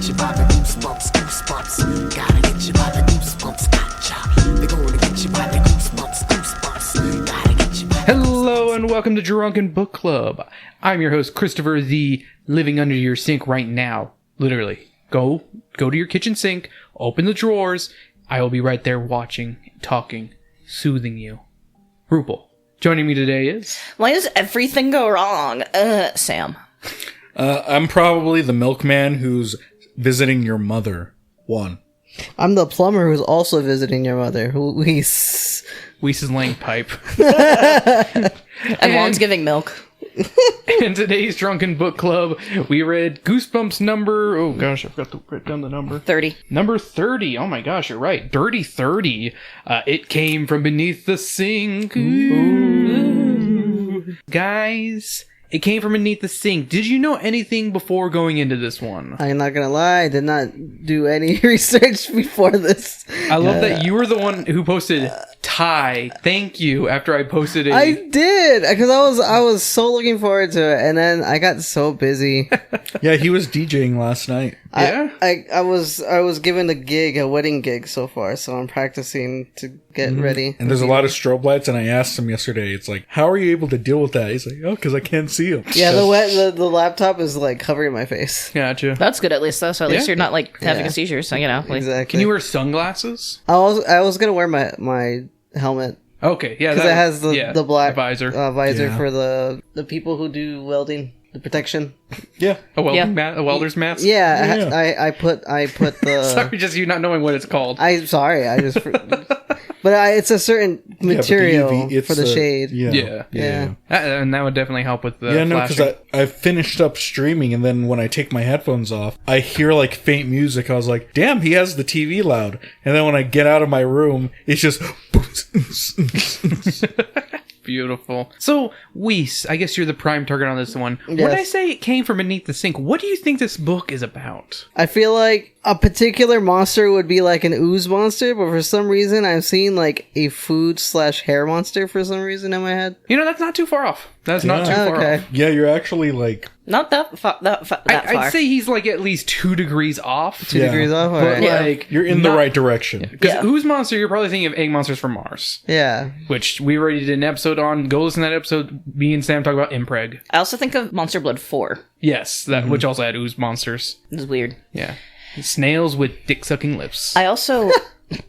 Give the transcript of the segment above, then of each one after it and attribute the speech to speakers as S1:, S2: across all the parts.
S1: get you by the goosebumps, goosebumps. Gotta get you by the goosebumps, gotcha. They're gonna get you by the goosebumps, goosebumps. Gotta get you by the
S2: Hello and welcome to Drunken Book Club. I'm your host, Christopher, the living under your sink right now. Literally. Go to your kitchen sink, open the drawers. I will be right there watching, talking, soothing you. Rupal. Joining me today is...
S3: Why does everything go wrong? Sam.
S4: I'm probably the milkman who's visiting your mother. One.
S5: I'm the plumber who's also visiting your mother. Weiss
S2: is laying pipe.
S3: And Juan's giving milk.
S2: In today's Drunken Book Club, we read Goosebumps number... Oh gosh, I forgot to write down the number.
S3: 30.
S2: Number 30. Oh my gosh, you're right. Dirty 30. It came from beneath the sink. Ooh. Guys... It came from beneath the sink. Did you know anything before going into this one?
S5: I'm not gonna lie, I did not do any research before this.
S2: I love that you were the one who posted Ty. Thank you. After I posted it,
S5: I did because I was so looking forward to it, and then I got so busy.
S4: Yeah, he was DJing last night.
S2: Yeah,
S5: I was given a wedding gig so far, so I'm practicing to get ready.
S4: And there's a lot of strobe lights, and I asked him yesterday, it's like, how are you able to deal with that? He's like, oh, because I can't see him.
S5: Yeah, the laptop is like covering my face.
S2: Gotcha.
S3: That's good at least, though. So at least you're not like having
S5: Yeah.
S3: a seizure. So, you know. Like,
S5: Exactly.
S2: Can you wear sunglasses?
S5: I was gonna wear my helmet
S2: Okay, yeah,
S5: because it has the black
S2: visor.
S5: visor
S4: Yeah.
S5: for the people who do welding, the protection.
S4: Yeah.
S2: A welder's mask.
S5: Yeah,
S4: Yeah.
S5: I put the.
S2: Sorry, just you not knowing what it's called.
S5: I'm sorry, I just. But it's a certain material
S4: Yeah, but the UV,
S5: for the shade.
S2: Yeah.
S5: Yeah.
S2: And that would definitely help with the
S4: Yeah, no,
S2: flashing.
S4: because I finished up streaming, and then when I take my headphones off, I hear like faint music. I was like, damn, he has the TV loud. And then when I get out of my room, it's just...
S2: Beautiful. So, Weiss, I guess you're the prime target on this one. When
S5: Yes.
S2: I say it came from beneath the sink, what do you think this book is about?
S5: I feel like a particular monster would be like an ooze monster, but for some reason I'm seeing like a food/hair monster for some reason in my head.
S2: You know, that's not too far off. That's not too
S4: Yeah.
S2: far
S5: Okay.
S2: off.
S4: Yeah, you're actually like...
S3: not that far. That far.
S2: I'd say he's like at least 2 degrees off.
S5: 2
S4: Yeah.
S5: degrees off.
S2: But
S5: Alright.
S3: Yeah.
S2: like
S4: You're in the
S2: not-
S4: right direction.
S2: Because
S3: Yeah.
S2: ooze monster, you're probably thinking of egg monsters from Mars,
S5: Yeah.
S2: which we already did an episode on. Go listen to that episode. Me and Sam talk about Impreg.
S3: I also think of Monster Blood 4.
S2: Yes, that which also had ooze monsters.
S3: It's weird.
S2: Yeah, snails with dick-sucking lips.
S3: I also...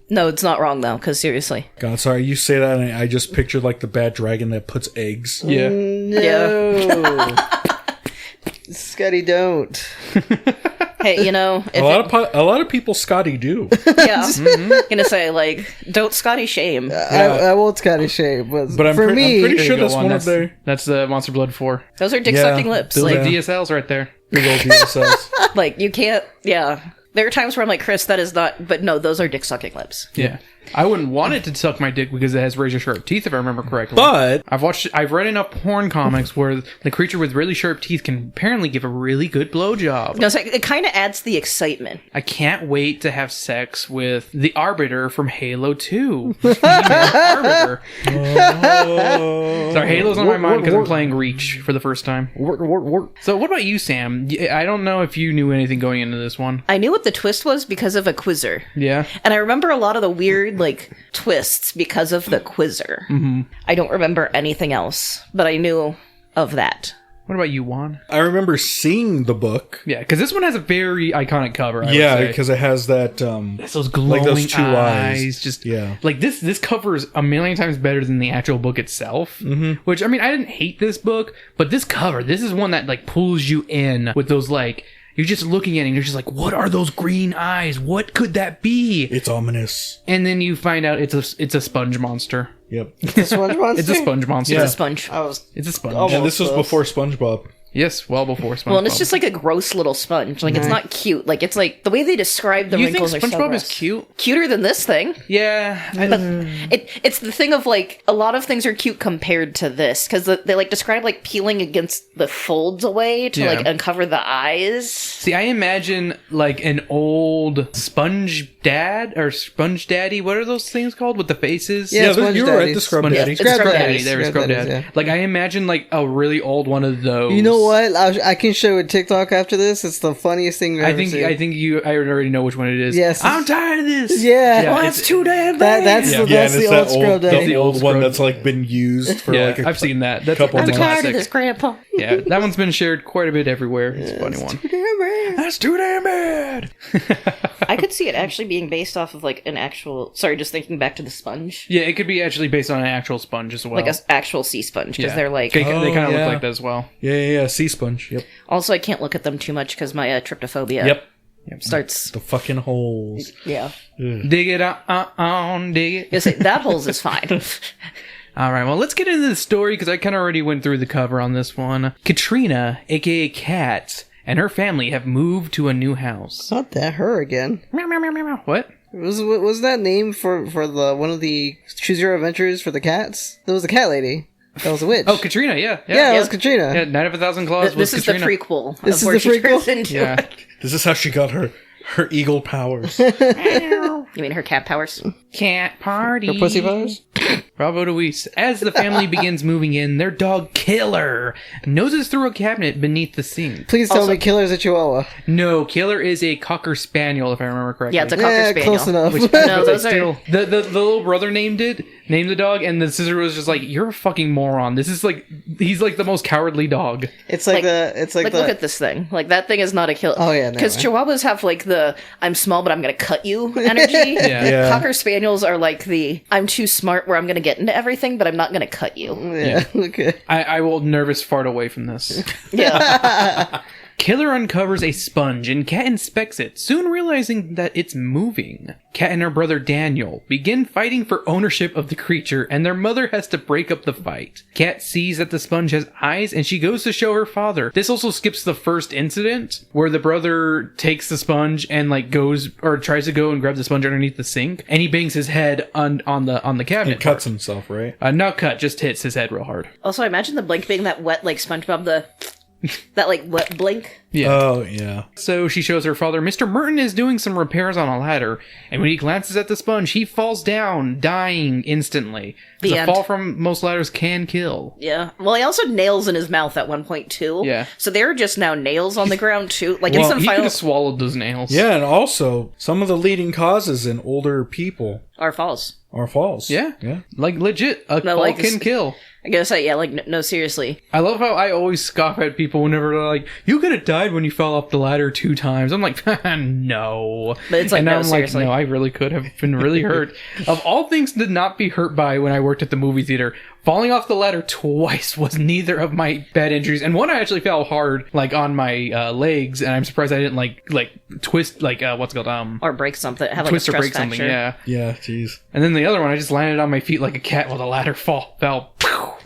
S3: No, it's not wrong, though, because seriously.
S4: God, sorry, you say that, and I just pictured like the bad dragon that puts eggs.
S2: Yeah.
S5: No. Scotty, don't.
S3: Hey, you know... If
S4: A lot of people Scotty do.
S3: yeah. Gonna say, like, don't Scotty shame.
S5: I won't Scotty shame,
S4: But I'm
S5: for me,
S4: pretty
S2: There
S4: sure
S2: you go,
S4: that's one of their
S2: That's the Monster Blood 4.
S3: Those are dick-sucking
S4: Yeah,
S3: lips.
S4: those
S3: Like,
S4: are-
S2: DSLs right there.
S4: big old DSLs.
S3: like, you can't... Yeah. There are times where I'm like, Chris, that is not... But no, those are dick-sucking lips.
S2: Yeah. I wouldn't want it to suck my dick because it has razor sharp teeth, if I remember correctly.
S4: But
S2: I've read enough porn comics where the creature with really sharp teeth can apparently give a really good blowjob.
S3: No, it's like, it kind of adds the excitement.
S2: I can't wait to have sex with the Arbiter from Halo 2. Arbiter. Sorry, Halo's on my mind because I'm playing Reach for the first time. So what about you, Sam? I don't know if you knew anything going into this one.
S3: I knew what the twist was because of a quizzer.
S2: Yeah?
S3: And I remember a lot of the weird, like, twists because of the quizzer. Mm-hmm. I don't remember anything else, but I knew of that.
S2: What about you, Juan?
S4: I remember seeing the book.
S2: Yeah, because this one has a very iconic cover, I would
S4: Yeah,
S2: say.
S4: because it has that
S2: It's those glowing
S4: like those two eyes.
S2: Just
S4: Yeah.
S2: like this cover is a million times better than the actual book itself. Mm-hmm. Which I mean, I didn't hate this book, but this cover, this is one that like pulls you in with those like you're just looking at it and you're just like, what are those green eyes? What could that be?
S4: It's ominous.
S2: And then you find out it's a sponge monster.
S4: Yep.
S5: the sponge monster.
S2: It's a sponge monster.
S4: Yeah.
S3: A sponge.
S2: It's a sponge.
S5: Oh,
S4: And this was
S5: close.
S4: before SpongeBob.
S2: Yes, well before SpongeBob.
S3: Well, and it's just like a gross little sponge. Like, it's not cute. Like, it's like, the way they describe the
S2: you think
S3: wrinkles are so
S2: SpongeBob
S3: gross.
S2: is cute?
S3: Cuter than this thing.
S2: Yeah.
S3: But it's the thing of, like, a lot of things are cute compared to this. Because they, like, describe, like, peeling against the folds away to,
S2: Yeah.
S3: like, uncover the eyes.
S2: See, I imagine like an old sponge dad or sponge daddy. What are those things called with the faces?
S5: Yeah, Sponge
S4: you were right.
S5: Daddies.
S4: The Scrub
S2: Sponge
S4: Daddy.
S3: It's
S2: Scrub
S3: Scrub
S2: Daddy.
S3: Daddies.
S2: There was
S5: Scrub
S2: Scrub
S5: Daddies,
S2: Daddy.
S5: yeah.
S2: Like I imagine like a really old one of those.
S5: You know what? I can show a TikTok after this. It's the funniest thing I've ever seen.
S2: I think I already know which one it is.
S5: Yes.
S2: I'm tired of this.
S5: Yeah.
S2: it's
S3: too damn bad.
S5: That's
S4: Yeah,
S5: the
S4: and
S5: old Scrub Daddy.
S4: the old one
S2: Scrub-
S4: that's like been used for
S2: yeah,
S4: like a
S2: I've seen that. That's
S4: couple
S2: a
S4: months.
S2: classic.
S3: Grandpa.
S2: Yeah, that one's been shared quite a bit everywhere. It's a funny one. That's too damn bad.
S3: I could see it actually being based off of like an actual. Sorry, just thinking back to the sponge,
S2: Yeah, it could be actually based on an actual sponge as well.
S3: like an actual sea sponge, because
S2: Yeah.
S3: they're like.
S2: They kind of
S4: yeah.
S2: look like that as well.
S4: Yeah, sea sponge. Yep.
S3: Also, I can't look at them too much because my tryptophobia
S4: Yep.
S3: starts.
S4: The fucking holes.
S3: Yeah,
S2: Dig it on, dig it.
S3: yes, that holes is fine.
S2: All right, well, let's get into the story because I kind of already went through the cover on this one. Katrina, aka Kat, and her family have moved to a new house.
S5: Not that her again.
S2: Meow, meow, meow, meow, meow. What?
S5: Was that name for the one of the Choose Your Adventures for the cats? That was the cat lady. That was a witch.
S2: Oh, Katrina, yeah.
S5: yeah, it was Katrina.
S2: Yeah, Night of a Thousand Claws was
S3: This is
S2: Katrina.
S3: the prequel.
S5: This
S3: of where
S5: is the
S3: she turns
S5: prequel?
S3: into.
S2: Yeah.
S4: This is how she got her eagle powers.
S3: You mean her cat powers?
S2: Cat party.
S5: Her pussy powers?
S2: Bravo to Weiss. As the family begins moving in, their dog Killer noses through a cabinet beneath the sink.
S5: Please tell
S3: Also-
S5: me Killer's a Chihuahua.
S2: No, Killer is a Cocker Spaniel, if I remember correctly.
S3: Yeah, it's a cocker
S5: Yeah,
S3: spaniel.
S5: close enough.
S3: No,
S2: But
S3: those
S2: they
S3: are.
S2: the little brother named the dog, and the sister was just like, "You're a fucking moron. This is like he's like the most cowardly dog."
S5: It's like,
S3: Like, look at this thing. Like that thing is not a kill.
S5: Oh, yeah, no
S3: because
S5: way.
S3: Chihuahuas have like the "I'm small but I'm gonna cut you" energy.
S2: Yeah.
S4: Yeah.
S3: Cocker spaniels are like the "I'm too smart where I'm gonna get into everything but I'm not gonna cut you."
S5: Yeah, okay.
S2: I will nervous fart away from this.
S3: Yeah,
S2: Killer uncovers a sponge and Kat inspects it, soon realizing that it's moving. Kat and her brother Daniel begin fighting for ownership of the creature, and their mother has to break up the fight. Kat sees that the sponge has eyes, and she goes to show her father. This also skips the first incident, where the brother takes the sponge and like goes or tries to go and grab the sponge underneath the sink, and he bangs his head on the cabinet.
S4: He cuts himself, right?
S2: Not cut, just hits his head real hard.
S3: also I imagine the blink being that wet like SpongeBob that like wet blink.
S2: Yeah.
S4: Oh, yeah.
S2: So she shows her father, Mr. Merton is doing some repairs on a ladder, and when he glances at the sponge, he falls down, dying instantly.
S3: The
S2: The
S3: end.
S2: fall from most ladders can kill.
S3: Yeah. Well, he also nails in his mouth at one point too.
S2: Yeah.
S3: So there are just now nails on the ground too. Like in
S4: Well,
S3: some
S2: He could
S3: final
S2: have swallowed those nails.
S4: Yeah, and also, some of the leading causes in older people
S3: are falls.
S4: are falls.
S2: Yeah.
S4: Yeah.
S2: Like, legit, a
S3: No,
S2: fall
S3: like,
S2: can
S3: it's-
S2: kill.
S3: I guess yeah, like no, seriously.
S2: I love how I always scoff at people whenever they're like, you could have died when you fell off the ladder 2 times. I'm like, no.
S3: But it's like,
S2: and
S3: no,
S2: I'm
S3: seriously.
S2: like, no, I really could have been really hurt. Of all things to not be hurt by when I worked at the movie theater, falling off the ladder twice was neither of my bad injuries. And one I actually fell hard, like, on my legs, and I'm surprised I didn't, like twist, what's it called,
S3: Or break something. Have like
S2: twist
S3: a
S2: or
S3: stress
S2: break something,
S3: fracture.
S2: yeah.
S4: Yeah, jeez.
S2: And then the other one, I just landed on my feet like a cat while the ladder fell.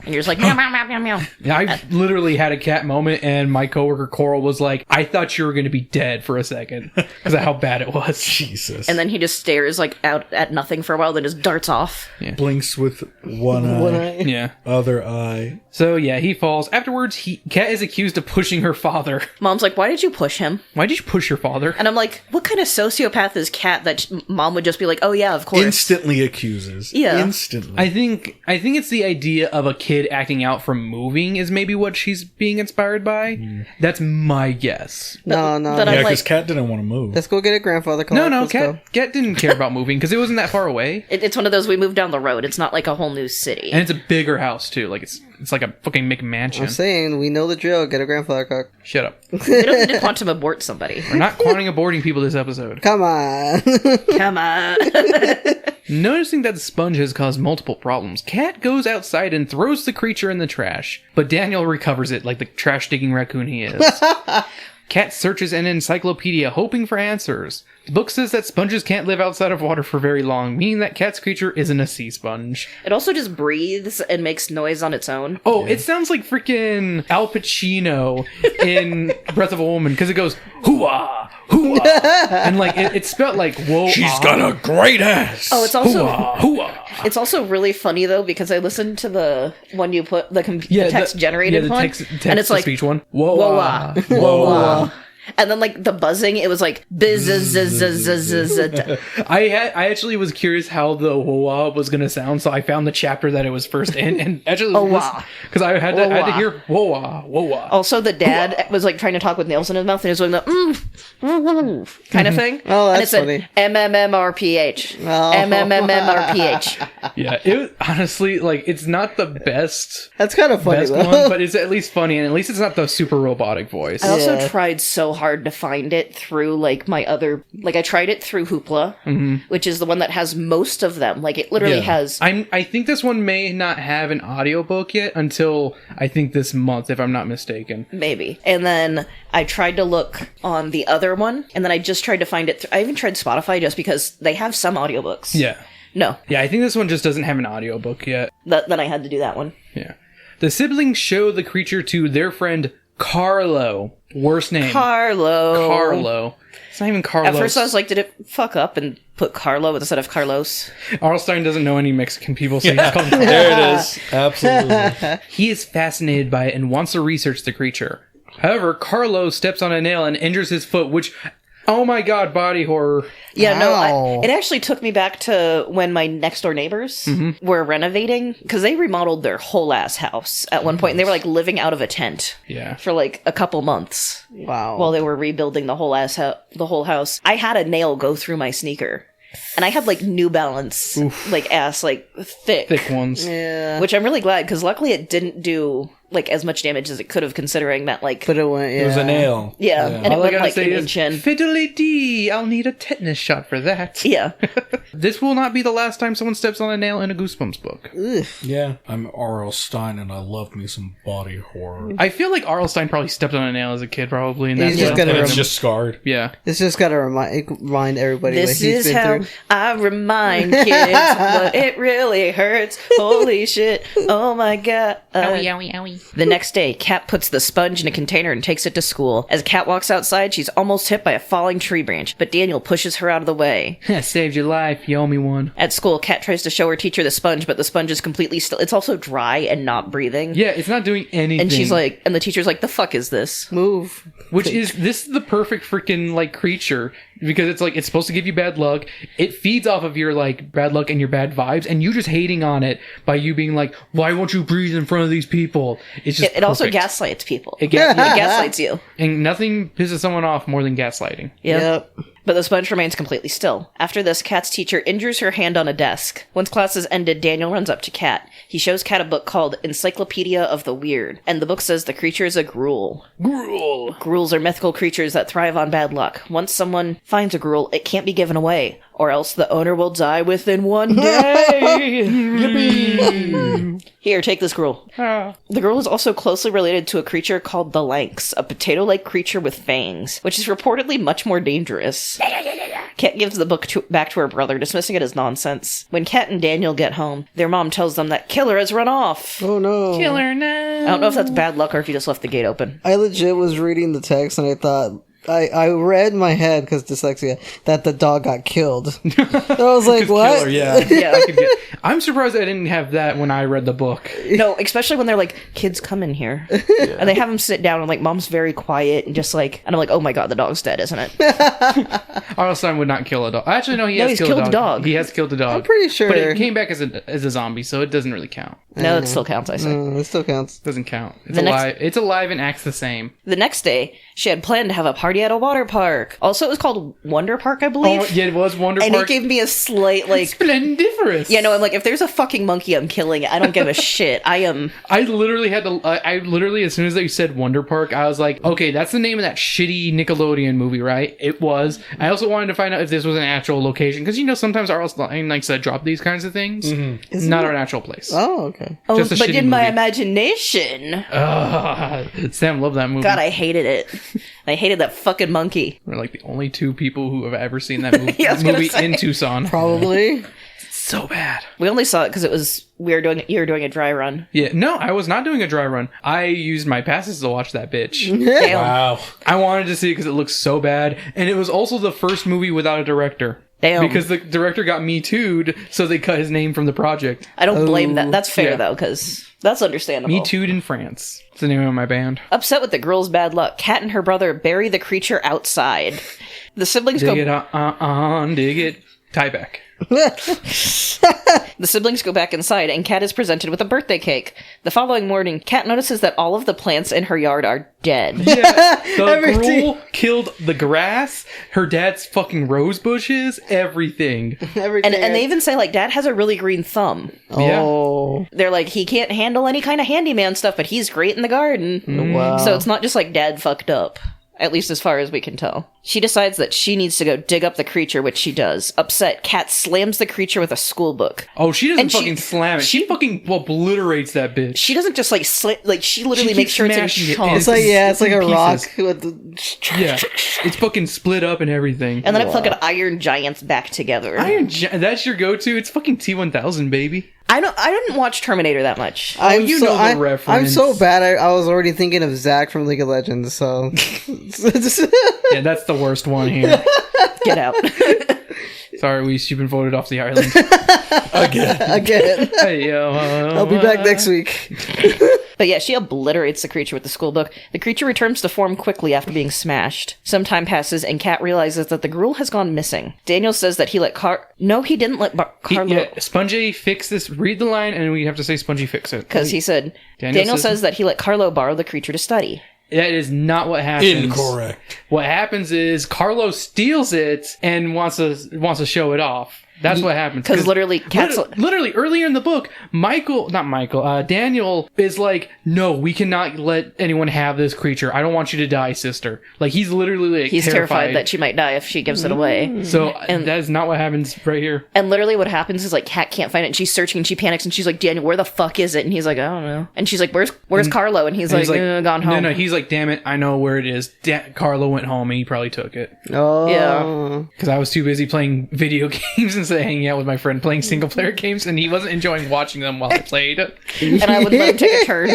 S3: And you're just like meow meow meow meow meow.
S2: Yeah, I literally had a cat moment, and my coworker Coral was like, "I thought you were going to be dead for a second because of how bad it was."
S4: Jesus.
S3: And then he just stares like out at nothing for a while, then just darts off.
S4: blinks with one eye,
S5: One eye.
S2: Yeah.
S4: other eye.
S2: So yeah, he falls. Afterwards, Kat is accused of pushing her father.
S3: Mom's like, "Why did you push him?"
S2: Why did you push your father?
S3: And I'm like, "What kind of sociopath is Cat that Mom would just be like, oh yeah, of course."
S4: Instantly accuses.
S3: Yeah.
S4: Instantly.
S2: I think it's the idea of a kid acting out from moving is maybe what she's being inspired by. That's my guess.
S5: No.
S3: That
S4: yeah,
S3: I'm
S4: because
S3: like,
S4: Kat didn't want to move.
S5: Let's go get a grandfather clock.
S2: No,
S5: Let's go.
S2: Kat didn't care about moving because it wasn't that far away,
S3: it's one of those we moved down the road. It's not like a whole new city.
S2: and it's a bigger house too. Like it's like a fucking McMansion.
S5: I'm saying we know the drill. Get a grandfather clock.
S2: Shut up.
S3: They don't need to quantum abort somebody.
S2: We're not quanting aborting people this episode.
S5: Come on.
S3: Come on.
S2: Noticing that the sponge has caused multiple problems, Kat goes outside and throws the creature in the trash, but Daniel recovers it like the trash-digging raccoon he is. Kat searches an encyclopedia hoping for answers. The book says that sponges can't live outside of water for very long, meaning that Kat's creature isn't a sea sponge.
S3: It also just breathes and makes noise on its own.
S2: Oh, it sounds like freaking Al Pacino in Breath of a Woman, because it goes, hoo-ah, hoo-ah, and like, it's spelled like, whoa.
S4: She's got a great ass.
S3: Oh, it's also
S2: Hoo-ah, hoo-ah.
S3: it's also really funny though because I listened to the one you put the text generated
S2: the
S3: one,
S2: text
S3: and it's like
S2: speech one. Whoa,
S3: whoa
S2: ah.
S3: whoa. And then like the buzzing, it was like
S2: I actually was curious how the wah was gonna sound, so I found the chapter that it was first in, and actually because I had to hear wah.
S3: Also, the dad was like trying to talk with nails in his mouth, and he was doing the kind of thing.
S5: Oh,
S3: and
S5: that's
S3: it
S5: funny.
S3: said MMMRPH.
S5: Oh.
S3: MMMRPH.
S2: Yeah, it honestly, like, it's not the best
S5: That's kind of funny,
S2: best
S5: though.
S2: one, but it's at least funny, and at least it's not the super robotic voice.
S3: I also
S5: Yeah.
S3: tried so hard to find it through like my other, like I tried it through Hoopla, which is the one that has most of them. Like it literally
S4: Yeah.
S3: has.
S2: I think this one may not have an audiobook yet until I think this month, if I'm not mistaken.
S3: Maybe. And then I tried to look on the other one, and then I just tried to find it. I even tried Spotify just because they have some audiobooks.
S2: Yeah.
S3: No.
S2: Yeah, I think this one just doesn't have an audiobook yet.
S3: Then I had to do that one.
S2: Yeah. The siblings show the creature to their friend Carlo. Worst name. Carlo. It's not even Carlos.
S3: At first I was like, did it fuck up and put Carlo instead of Carlos?
S2: Arlstein doesn't know any Mexican people, so he's called Carlo.
S4: There it is. Absolutely.
S2: He is fascinated by it and wants to research the creature. However, Carlo steps on a nail and injures his foot, which, oh my god, body horror.
S3: Yeah,
S5: Wow.
S3: it actually took me back to when my next door neighbors were renovating, because they remodeled their whole ass house at one point, and they were like living out of a tent
S2: Yeah.
S3: for like a couple months
S5: Wow.
S3: while they were rebuilding the whole whole house. I had a nail go through my sneaker, and I had like New Balance, like ass, like
S2: Thick ones.
S5: yeah.
S3: which I'm really glad, because luckily it didn't do like as much damage as it could have, considering that like
S5: But it went, yeah.
S4: It was a nail.
S3: yeah, and it
S2: All I
S3: went
S2: gotta
S3: like
S2: say
S3: an
S2: is,
S3: inch in.
S2: fiddly dee, I'll need a tetanus shot for that.
S3: Yeah.
S2: This will not be the last time someone steps on a nail in a Goosebumps book.
S4: Yeah. I'm R.L. Stein, and I love me some body horror.
S2: I feel like Arlstein probably stepped on a nail as a kid, probably. And
S5: He's
S2: that's
S5: just
S2: what-
S5: gonna
S4: And it's
S5: rem-
S4: just scarred.
S2: yeah.
S5: It's just got to remind everybody what
S3: This
S5: he's
S3: is
S5: been
S3: how
S5: through.
S3: I remind kids, but it really hurts. Holy shit. Oh my god. The next day, Kat puts the sponge in a container and takes it to school. As Kat walks outside, she's almost hit by a falling tree branch, but Daniel pushes her out of the way.
S2: Saved your life. You owe me one.
S3: At school, Kat tries to show her teacher the sponge, but the sponge is completely still. It's also dry and not breathing.
S2: Yeah, it's not doing anything.
S3: And she's like, and the teacher's like, the fuck is this?
S5: Move.
S2: Which is, this is the perfect freaking, like, creature. Because it's like, it's supposed to give you bad luck. It feeds off of your, like, bad luck and your bad vibes. And you just hating on it by you being like, why won't you breathe in front of these people? It's just
S3: It also
S2: perfect.
S3: gaslights people.
S2: It
S3: It gaslights you.
S2: And nothing pisses someone off more than gaslighting.
S3: Yep. But the sponge remains completely still. After this, Kat's teacher injures her hand on a desk. Once class is ended, Daniel runs up to Kat. He shows Kat a book called Encyclopedia of the Weird, and the book says the creature is a Grool.
S2: Grool.
S3: Ghouls are mythical creatures that thrive on bad luck. Once someone finds a Grool, it can't be given away, or else the owner will die within one day. Yippee! Here, take this Grool. The Grool is also closely related to a creature called the Lanx, a potato-like creature with fangs, which is reportedly much more dangerous. Kat gives the book back to her brother, dismissing it as nonsense. When Kat and Daniel get home, their mom tells them that Killer has run off.
S5: Oh no.
S2: Killer now.
S3: I don't know if that's bad luck or if he just left the gate open.
S5: I legit was reading the text and I thought, I read in my head, because dyslexia, that the dog got killed. I was like, what?
S2: Killer, yeah.
S3: Yeah.
S2: I'm surprised I didn't have that when I read the book.
S3: No, especially when they're like, kids come in here. And they have him sit down and like, mom's very quiet and just like, and I'm like, oh my god, the dog's dead, isn't it?
S2: Arlstein would not kill a dog. Actually, no,
S3: No, he's killed a dog.
S2: He has killed a dog.
S5: I'm pretty sure.
S2: But it came back as a zombie, so it doesn't really count.
S3: No, it still counts, I say.
S5: It still counts.
S2: Doesn't count. It's
S3: The next-
S2: alive. It's alive and acts the same.
S3: The next day, she had planned to have a party at a water park. Also, it was called Wonder Park, I believe.
S2: Oh, yeah, it was Wonder
S3: and
S2: Park.
S3: it gave me a slight, like,
S2: Splendiferous.
S3: yeah, no, I'm like, if there's a fucking monkey, I'm killing it. I don't give a shit.
S2: I literally had to. I literally, as soon as you said Wonder Park, I was like, okay, that's the name of that shitty Nickelodeon movie, right? It was. I also wanted to find out if this was an actual location, because sometimes Arlstein likes to drop these kinds of things. Not an actual place.
S5: Oh, okay.
S3: Oh,
S2: Just a
S3: but
S2: shitty
S3: in my
S2: movie.
S3: imagination.
S2: Sam loved that movie.
S3: God, I hated it. I hated that fucking monkey.
S2: We're like the only two people who have ever seen that movie,
S3: Yeah, I was gonna say.
S2: in Tucson.
S5: Probably.
S2: So bad.
S3: We only saw it because you were doing a dry run.
S2: Yeah, no, I was not doing a dry run. I used my passes to watch that bitch.
S3: Damn.
S4: Wow.
S2: I wanted to see it because it looks so bad, and it was also the first movie without a director.
S3: Damn.
S2: Because the director got Me Too'd, so they cut his name from the project.
S3: I don't blame that. That's fair,
S2: Yeah.
S3: though, because that's understandable.
S2: Me Too'd in France. It's the name of my band.
S3: Upset with the girl's bad luck, Kat and her brother bury the creature outside. The siblings
S2: Dig
S3: go...
S2: it, dig it. Tie back.
S3: The siblings go back inside, and Kat is presented with a birthday cake. The following morning, Kat notices that all of the plants in her yard are dead.
S2: Yeah, the
S5: Everything.
S2: Grool killed the grass, her dad's fucking rose bushes, everything.
S5: Everything.
S3: And they even say, like, Dad has a really green thumb.
S5: Oh.
S3: They're like, he can't handle any kind of handyman stuff, but he's great in the garden.
S5: Wow.
S3: So it's not just like Dad fucked up. At least as far as we can tell. She decides that she needs to go dig up the creature, which she does. Upset, Kat slams the creature with a school book.
S2: Oh, she doesn't
S3: And she-
S2: fucking slam it. She fucking obliterates that bitch.
S3: She doesn't just like she literally
S2: She
S3: makes
S2: keeps
S3: sure it's in
S2: smashing it.
S3: chunks.
S5: It's like, yeah, it's like a
S2: Pieces.
S5: rock with the...
S2: Yeah, it's fucking split up and everything.
S3: And then it fucking iron giants back together.
S2: That's your go-to. It's fucking T-1000, baby.
S3: I didn't watch Terminator that much.
S2: you know the reference.
S5: I'm so bad. I was already thinking of Zack from League of Legends. So
S2: Yeah, that's the worst one here.
S3: Get out.
S2: Sorry, you've been voted off the island.
S5: again,
S2: Hey, yo,
S5: I'll be back next week.
S3: But yeah, she obliterates the creature with the school book. The creature returns to form quickly after being smashed. Some time passes, and Kat realizes that the Grool has gone missing. Daniel says that he let No, he didn't let Carlo...
S2: Yeah, Spongy, fix this. Read the line, and we have to say Spongy, fix it.
S3: Because he said... Daniel says that he let Carlo borrow the creature to study.
S2: That is not what happens.
S4: Incorrect.
S2: What happens is Carlo steals it and wants to show it off. That's what happens.
S3: Because literally, Kat's...
S2: Literally, earlier in the book, Daniel is like, no, we cannot let anyone have this creature. I don't want you to die, sister. Like, he's literally like,
S3: He's terrified that she might die if she gives it away.
S2: So, that is not what happens right here.
S3: And literally what happens is, like, Kat can't find it, and she's searching, and she panics, and she's like, Daniel, where the fuck is it? And he's like, I don't know. And she's like, where's Carlo? And he's like, gone home.
S2: No, he's like, damn it, I know where it is. Carlo went home, and he probably took it.
S5: Oh,
S3: Yeah.
S2: Because I was too busy playing video games instead of hanging out with my friend playing single player games, and he wasn't enjoying watching them while I played.
S3: And I would let him take a turn.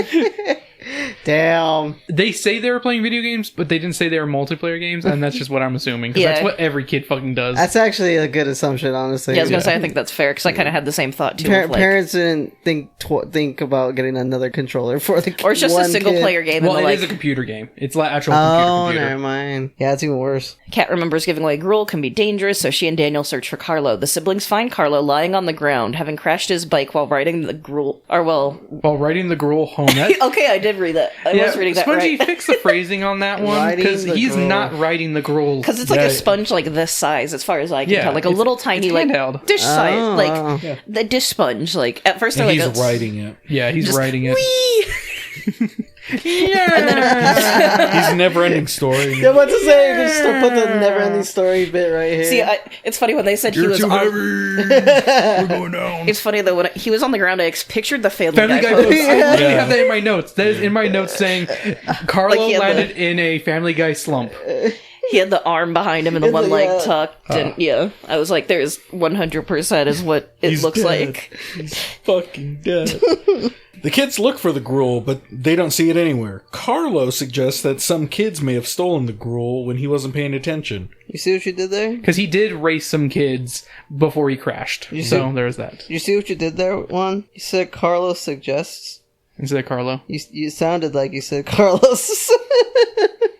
S5: Damn.
S2: They say they were playing video games, but they didn't say they were multiplayer games, and that's just what I'm assuming. Because that's
S3: Yeah.
S2: what every kid fucking does.
S5: That's actually a good assumption, honestly.
S3: Yeah, I was gonna say, I think that's fair, because I kind of had the same thought, too. of, like,
S5: Parents didn't think about getting another controller for the
S3: or it's just a
S5: one
S3: single
S5: kid.
S3: player game,
S2: well,
S3: and
S2: it
S3: the,
S2: is a
S3: like,
S2: computer game. It's like actual
S5: Oh,
S2: computer.
S5: never mind. Yeah, it's even worse.
S3: Kat remembers giving away Grool can be dangerous, so she and Daniel search for Carlo. The siblings find Carlo lying on the ground, having crashed his bike while riding the Grool,
S2: While riding the Grool home. That,
S3: okay, I did read that. I was reading that
S2: Spongy,
S3: right.
S2: fix the phrasing on that one,
S5: Riding
S2: because
S5: the
S2: he's
S5: Grool.
S2: not riding the Grool.
S3: Because it's like a sponge like this size, as far as I can
S2: Yeah,
S3: tell. Like a
S2: it's-
S3: little tiny,
S2: it's
S3: like,
S2: handheld.
S3: dish size.
S5: Oh.
S3: Like, the dish sponge. Like, at first they're
S4: And
S3: like...
S4: he's riding it.
S2: Yeah, he's
S3: just
S2: riding it.
S4: He's never ending story.
S5: Yeah, what to say? Just to put the never-ending story bit right here.
S3: See, it's funny when they said he was on...
S2: We're going down.
S3: It's funny though, when he was on the ground, I pictured the Family
S2: Family
S3: Guy
S2: Guy
S3: pose.
S2: post. I literally
S4: Yeah.
S2: have that in my notes. That is in my notes saying Carlo
S3: Like he had
S2: landed in a Family Guy slump.
S3: He had the arm behind him and the
S5: It's
S3: one
S5: like,
S3: leg
S5: yeah.
S3: tucked, and yeah, I was like, "There's 100% is what it
S4: He's
S3: looks
S4: dead.
S3: like."
S4: He's fucking dead. The kids look for the Gruel, but they don't see it anywhere. Carlo suggests that some kids may have stolen the Gruel when he wasn't paying attention.
S5: You see what you did there?
S2: Because he did race some kids before he crashed. So there's that.
S5: You see what you did there, Juan? You said Carlos suggests.
S2: Instead of Carlo.
S5: You sounded like you said Carlos.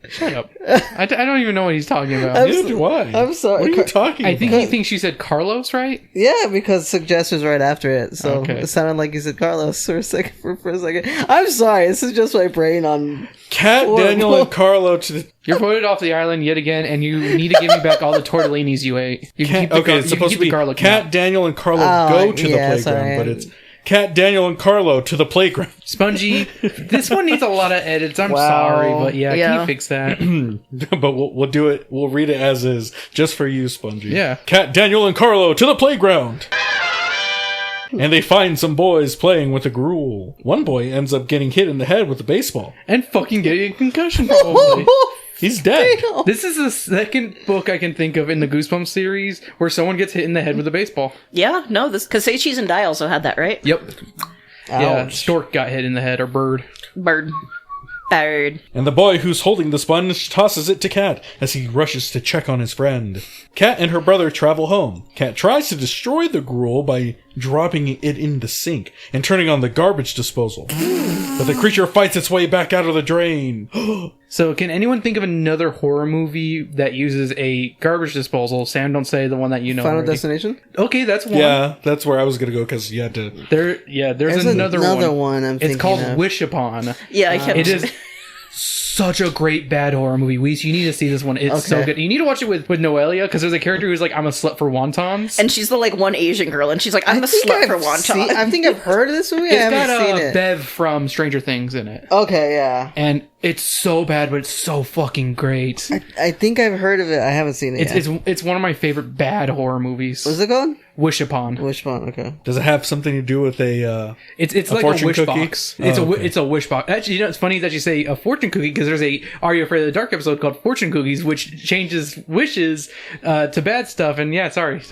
S2: Shut up. I don't even know what he's talking about.
S4: Neither do I.
S5: I'm sorry.
S4: What are you talking
S2: I
S4: about?
S2: think he thinks you said Carlos, right?
S5: Yeah, because suggest was right after it, so
S2: Okay.
S5: it sounded like you said Carlos for a second. For a second, I'm sorry. This is just my brain on.
S4: Cat,
S5: Horrible.
S4: Daniel, and Carlo to the...
S2: You're voted off the island yet again, and you need to give me back all the tortellinis you ate. You can keep the
S4: Okay, it's
S2: you can
S4: supposed
S2: keep
S4: to be
S2: the garlic
S4: Cat,
S2: now.
S4: Daniel, and Carlo
S5: Oh,
S4: go to the
S5: yeah,
S4: playground,
S5: sorry.
S4: but it's Cat, Daniel, and Carlo to the playground.
S2: Spongy, this one needs a lot of edits. I'm
S5: Wow.
S2: sorry, but yeah, can
S3: Yeah.
S2: you fix that?
S4: But we'll do it. We'll read it as is, just for you, Spongy.
S2: Yeah.
S4: Cat, Daniel, and Carlo to the playground. And they find some boys playing with a Gruel. One boy ends up getting hit in the head with a baseball.
S2: And fucking getting a concussion, probably.
S4: He's dead.
S2: This is the second book I can think of in the Goosebumps series where someone gets hit in the head with a baseball.
S3: Yeah, no, this because Say Cheese and Die also had that, right?
S2: Yep. Yeah,
S5: Ouch.
S2: stork got hit in the head, or bird.
S3: Bird. Bird.
S4: And the boy who's holding the sponge tosses it to Kat as he rushes to check on his friend. Kat and her brother travel home. Kat tries to destroy the gruel by dropping it in the sink and turning on the garbage disposal. But the creature fights its way back out of the drain.
S2: So, can anyone think of another horror movie that uses a garbage disposal? Sam, don't say the one that you know.
S5: Final
S2: already.
S5: Destination?
S2: Okay, that's one.
S4: Yeah, that's where I was gonna go because you had to.
S2: There's another one.
S5: I'm
S2: It's
S5: thinking
S2: called
S5: of.
S2: Wish Upon.
S3: Yeah, I kept.
S2: It is such a great bad horror movie. Weiss, you need to see this one. It's so
S5: Okay.
S2: good. You need to watch it with Noelia because there's a character who's like, I'm a slut for wontons.
S3: And she's the like one Asian girl, and she's like, I'm a slut for wonton.
S5: I think I've heard of this movie. I
S2: It's
S5: haven't
S2: got
S5: seen it.
S2: Bev from Stranger Things in it.
S5: Okay, yeah.
S2: And it's so bad, but it's so fucking great.
S5: I think I've heard of it. I haven't seen it yet.
S2: It's one of my favorite bad horror movies.
S5: What's it called?
S2: Wish Upon.
S5: Wishbone, okay.
S4: Does it have something to do with a?
S2: It's
S4: A
S2: like a
S4: fortune
S2: wish
S4: cookie?
S2: box.
S4: Oh,
S2: It's
S4: okay.
S2: it's a wish box. Actually, it's funny that you say a fortune cookie because there's a Are You Afraid of the Dark episode called Fortune Cookies, which changes wishes to bad stuff. And yeah, sorry,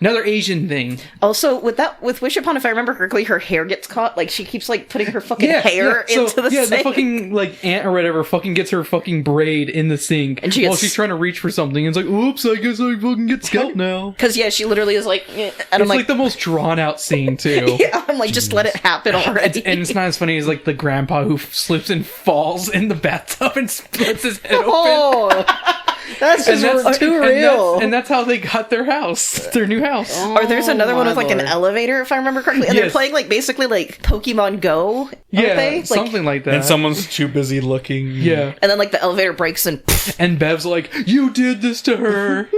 S2: another Asian thing.
S3: Also, with Wish Upon, if I remember correctly, her hair gets caught. Like she keeps like putting her fucking hair into the sink.
S2: the fucking like aunt or whatever fucking gets her fucking braid in the sink
S3: And she
S2: while
S3: gets-
S2: she's trying to reach for something. And it's like, oops, I guess I fucking get scalped now.
S3: Because yeah, she literally is like, and
S2: It's
S3: I'm
S2: like
S3: like,
S2: the most drawn out scene too.
S3: yeah, I'm like, just let it happen already.
S2: And it's not as funny as like the grandpa who slips and falls in the bathtub and splits his head open.
S5: Oh, that's just too real.
S2: And that's how they got their house, their new house.
S3: Or there's another one
S5: my
S3: with like an
S5: lord.
S3: elevator, if I remember correctly, and they're
S2: Yes.
S3: playing like basically like Pokemon Go, aren't they? Like,
S2: something like that.
S4: and someone's too busy looking.
S2: yeah.
S3: and then like the elevator breaks and
S2: And Bev's like, "You did this to her."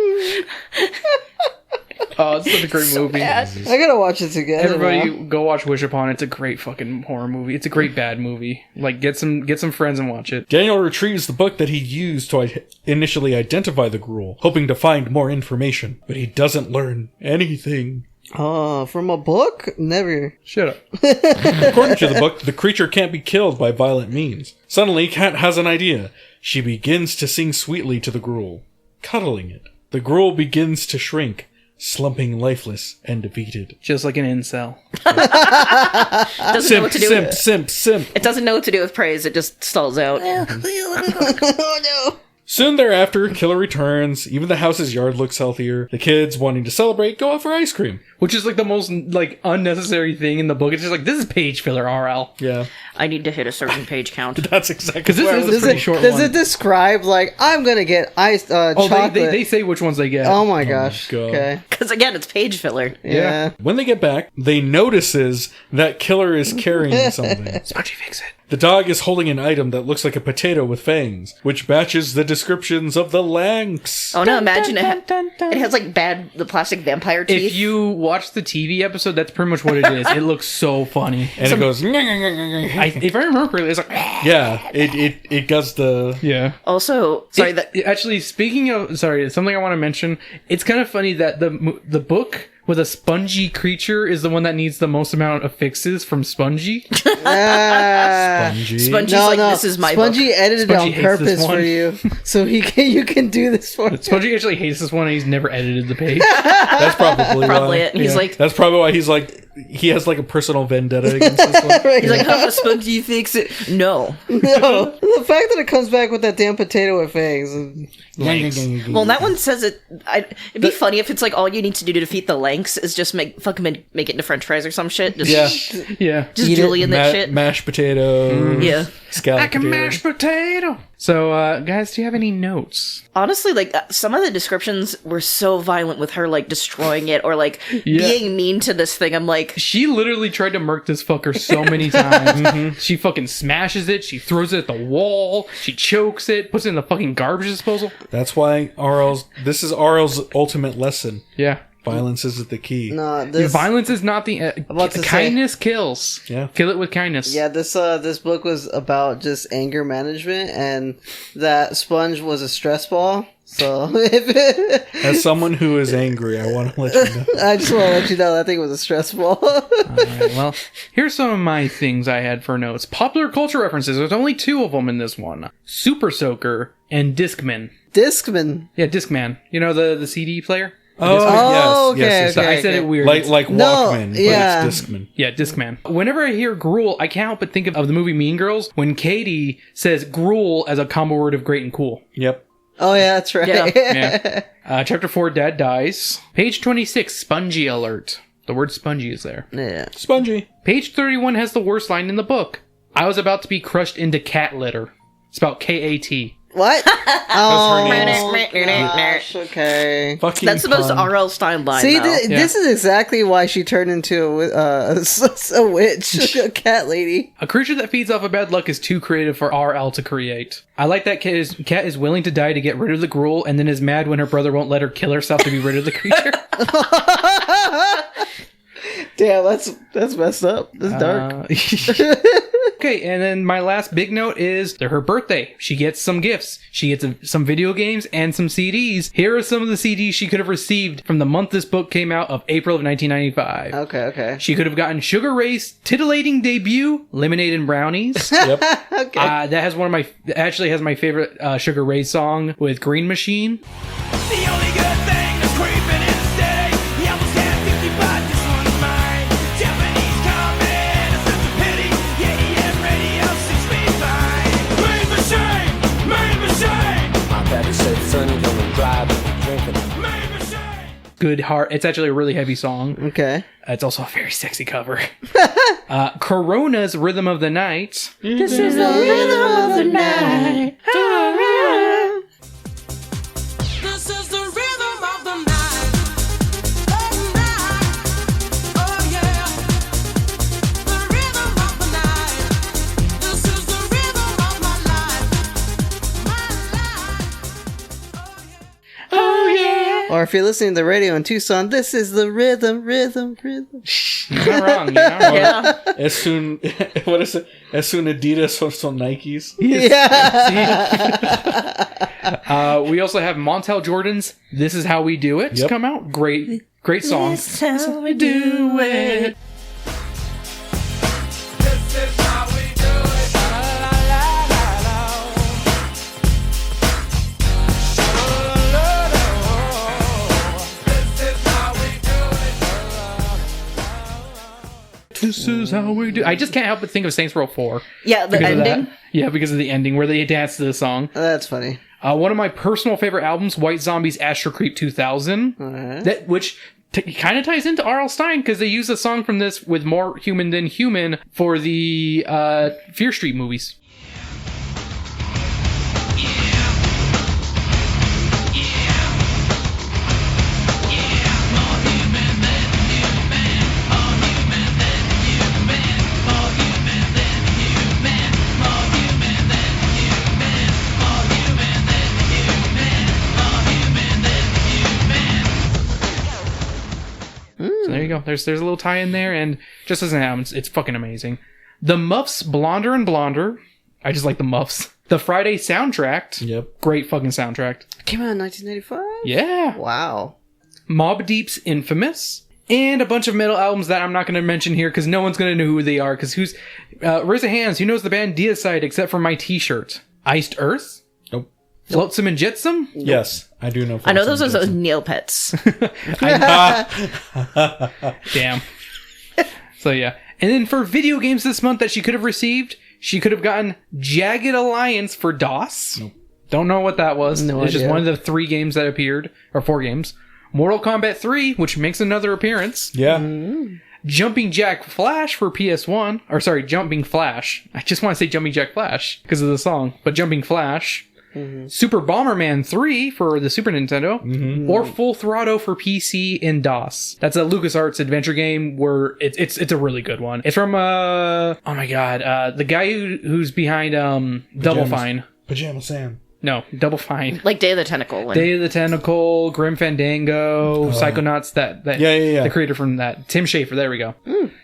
S2: Oh, it's such a great movie.
S5: I gotta watch it together.
S2: Everybody,
S5: now.
S2: go watch Wish Upon. It's a great fucking horror movie. It's a great bad movie. Like, get some friends and watch it.
S4: Daniel retrieves the book that he used to initially identify the gruel, hoping to find more information, but he doesn't learn anything.
S5: Oh, from a book? Never.
S2: Shut up.
S4: According to the book, the creature can't be killed by violent means. Suddenly, Kat has an idea. She begins to sing sweetly to the gruel, cuddling it. The gruel begins to shrink, slumping lifeless and defeated.
S2: Just like an incel.
S3: doesn't know what to do.
S4: Simp.
S3: It doesn't know what to do with praise. It just stalls out.
S5: Oh no.
S4: Soon thereafter, Killer returns. Even the house's yard looks healthier. The kids, wanting to celebrate, go out for ice cream.
S2: Which is like the most like unnecessary thing in the book. It's just like, this is page filler, RL.
S4: Yeah,
S3: I need to hit a certain page count.
S4: that's exactly
S2: Because this
S4: what I
S2: is
S4: was
S2: a pretty short
S5: Does
S2: one.
S5: it describe like I'm gonna get iced
S2: Oh,
S5: chocolate?
S2: they say which ones they get.
S5: Oh my gosh.
S4: God.
S5: Okay.
S3: Because again, it's page filler.
S5: Yeah.
S4: When they get back, they notices that Killer is carrying something.
S2: Spongy, fix it.
S4: The dog is holding an item that looks like a potato with fangs, which matches the descriptions of the Lanks.
S3: Oh no! Imagine it has like the plastic vampire teeth.
S2: If you watch the TV episode, that's pretty much what it is. It looks so funny.
S4: And it goes,
S2: If I remember correctly, it's like,
S4: yeah, it does the,
S2: yeah.
S3: Also, sorry that
S2: Actually, speaking of, something I want to mention. It's kind of funny that the book with a spongy creature is the one that needs the most amount of fixes from Spongy.
S4: Spongy's
S3: Spongy's
S5: No,
S3: like,
S5: no.
S3: this is my
S5: Spongy
S3: book.
S5: edited
S2: Spongy
S5: it
S2: hates
S5: on
S2: this
S5: purpose for
S2: one.
S5: you, so you can do this for.
S2: Spongy actually hates this one, and he's never edited the page.
S4: That's probably
S3: Probably
S4: why.
S3: it. He's like,
S4: That's probably why he has like a personal vendetta against this one.
S5: Right.
S3: he's like, how Spongy fix it? No.
S5: No, the fact that it comes back with that damn potato with fangs.
S3: Well, that one says it. It'd be funny if it's like all you need to do to defeat the Lanks is just make it into French fries or some shit. Just,
S4: Yeah.
S2: Yeah.
S3: just
S5: Eat it.
S3: Julian that shit.
S4: Mashed potato.
S3: Yeah.
S4: Scallop
S2: I can
S4: potato.
S2: mash potato. So, guys, do you have any notes?
S3: Honestly, like some of the descriptions were so violent with her like destroying it or like being mean to this thing. I'm like,
S2: She literally tried to murk this fucker so many times. She fucking smashes it. She throws it at the wall. She chokes it. Puts it in the fucking garbage disposal.
S4: That's why this is RL's ultimate lesson.
S2: Yeah.
S4: Violence isn't the key.
S5: No, this
S2: Violence is not the...
S5: about to say-
S2: kindness kills.
S4: Yeah.
S2: Kill it with kindness.
S5: Yeah, this book was about just anger management, and that sponge was a stress ball. So
S4: As someone who is angry, I want to let you know.
S5: I just want to let you know that thing was a stress ball.
S2: Alright, well, here's some of my things I had for notes. Popular culture references. There's only 2 of them in this one. Super Soaker and Discman.
S5: Discman.
S2: Yeah, Discman. You know, the CD player?
S5: Oh, okay,
S2: So
S5: okay.
S2: I said it weird.
S4: Like
S5: No,
S4: Walkman,
S5: yeah.
S4: but it's Discman.
S2: Yeah, Discman. Whenever I hear Grool, I can't help but think of the movie Mean Girls when Katie says Grool as a combo word of great and cool.
S4: Yep.
S5: Oh, yeah, that's right.
S2: Yeah. Chapter 4, Dad dies. Page 26, Spongy alert. The word spongy is there.
S5: Yeah.
S4: Spongy.
S2: Page 31 has the worst line in the book. I was about to be crushed into cat litter. Spelled K-A-T.
S5: What? Oh,
S4: her name.
S5: gosh, okay.
S4: Fucking
S3: That's the most
S4: pun.
S3: R.L. Stein line,
S5: See,
S3: though.
S5: this is exactly why she turned into a witch, a cat lady.
S2: A creature that feeds off of bad luck is too creative for RL to create. I like that cat is willing to die to get rid of the Grool and then is mad when her brother won't let her kill herself to be rid of the creature.
S5: Damn, that's messed up. That's dark.
S2: Okay, and then my last big note is her birthday. She gets some gifts. She gets some video games and some CDs. Here are some of the CDs she could have received from the month this book came out of April of 1995.
S5: Okay.
S2: She could have gotten Sugar Ray's titillating debut, Lemonade and Brownies.
S4: Yep.
S5: Okay.
S2: That has actually has my favorite Sugar Ray song with Green Machine.
S6: The only good thing that's creeping in the city. He almost had 50, but this one's mine. Japanese comment, a sense of pity. Yeah, EM radio 6 feet fine. Main machine, main machine,
S1: My daddy said, son, you're gonna drive and drinking.
S6: main machine.
S2: Good heart. It's actually a really heavy song.
S5: Okay.
S2: It's also a very sexy cover. Corona's Rhythm of the Night.
S5: This is the rhythm of the night.
S6: This is the rhythm of the night. Oh yeah. The rhythm of the night. This is the rhythm of my life. My life. Oh yeah.
S5: Or if you're listening to the radio in Tucson, this is the rhythm.
S2: You're not wrong. You're not wrong.
S3: Yeah.
S4: As soon, what is it? As soon Adidas wants on Nikes.
S5: Yeah.
S2: We also have Montel Jordan's "This Is How We Do It"
S4: Yep.
S2: come out. Great song.
S3: This is how we do it.
S6: This is how we do it. La la la la la. This is how we do it.
S2: This is how we do. I just can't help but think of Saints Row 4.
S3: Yeah, the
S2: because of
S3: ending.
S2: that. Yeah, because of the ending where they dance to the song.
S5: That's funny.
S2: One of my personal favorite albums, White Zombie's Astro Creep 2000, that which kind of ties into R.L. Stein because they use a song from this with More Human Than Human for the Fear Street movies. So there you go. There's a little tie in there, and just as an album, it's fucking amazing. The Muffs, Blonder and Blonder. I just like the Muffs. The Friday soundtrack.
S4: Yep.
S2: Great fucking soundtrack.
S5: Came out in 1995?
S2: Yeah.
S5: Wow.
S2: Mobb Deep's Infamous. And a bunch of metal albums that I'm not going to mention here because no one's going to know who they are. Because raise your hands, who knows the band Deicide except for my t-shirt? Iced Earth?
S4: Nope.
S2: Flotsam and Jetsam?
S4: Yes, I do know.
S3: I know those
S4: Flotsam
S3: are
S4: and
S3: Neopets.
S2: Damn. So yeah. And then for video games this month that she could have received, she could have gotten Jagged Alliance for DOS.
S4: Nope.
S2: Don't know what that was.
S5: No
S2: it's just
S5: idea.
S2: one of the 3 games that appeared, or 4 games. Mortal Kombat 3, which makes another appearance.
S4: Yeah.
S2: Jumping Jack Flash for PS1. Or sorry, Jumping Flash. I just want to say Jumping Jack Flash because of the song. But Jumping Flash. Super Bomberman 3 for the Super Nintendo. Or Full Throttle for PC in DOS. That's a LucasArts adventure game where it's a really good one. It's from, oh my god, the guy who's behind Double Fine.
S4: Pajama Sam.
S2: No, Double Fine.
S3: Like Day of the Tentacle. When
S2: Day of the Tentacle, Grim Fandango, Psychonauts, that
S4: Yeah.
S2: the creator from that. Tim Schafer, there we go.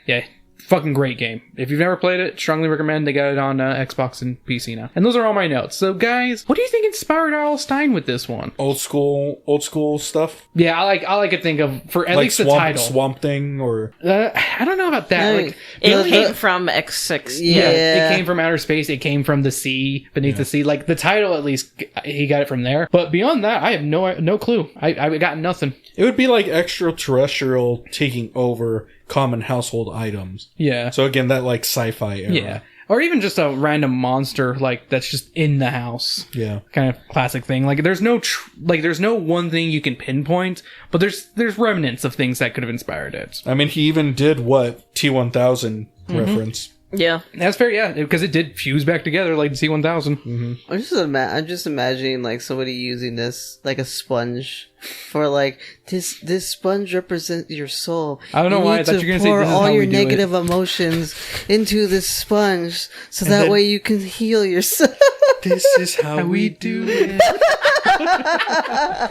S2: Yeah. Fucking great game. If you've never played it, strongly recommend. They got it on Xbox and PC now. And those are all my notes. So guys, what do you think inspired R.L. Stine with this one?
S4: Old school stuff.
S2: Yeah, I like to think of, for at
S4: Like
S2: least the title.
S4: Swamp Thing, or
S2: I don't know about that. Like,
S3: It came from X6.
S2: yeah, it came from outer space. It came from the sea, beneath the sea. Like the title, at least he got it from there. But beyond that, I have no clue. I got nothing.
S4: it would be like extraterrestrial taking over common household items.
S2: Yeah.
S4: So again, that like sci-fi era.
S2: Yeah. Or even just a random monster like that's just in the house.
S4: Yeah.
S2: Kind of classic thing. Like there's no there's no one thing you can pinpoint, but there's remnants of things that could have inspired it.
S4: I mean, he even did what T-1000 reference.
S3: Yeah.
S2: That's fair, yeah, because it did fuse back together like the C-1000.
S5: I'm just imagining like somebody using this like a sponge for like this sponge represents your soul.
S2: I don't know why I thought you were gonna say
S5: pour
S2: this is
S5: all
S2: how
S5: your
S2: we do
S5: negative emotions into this sponge so that
S2: then-
S5: way you can heal yourself.
S4: This is how we do it.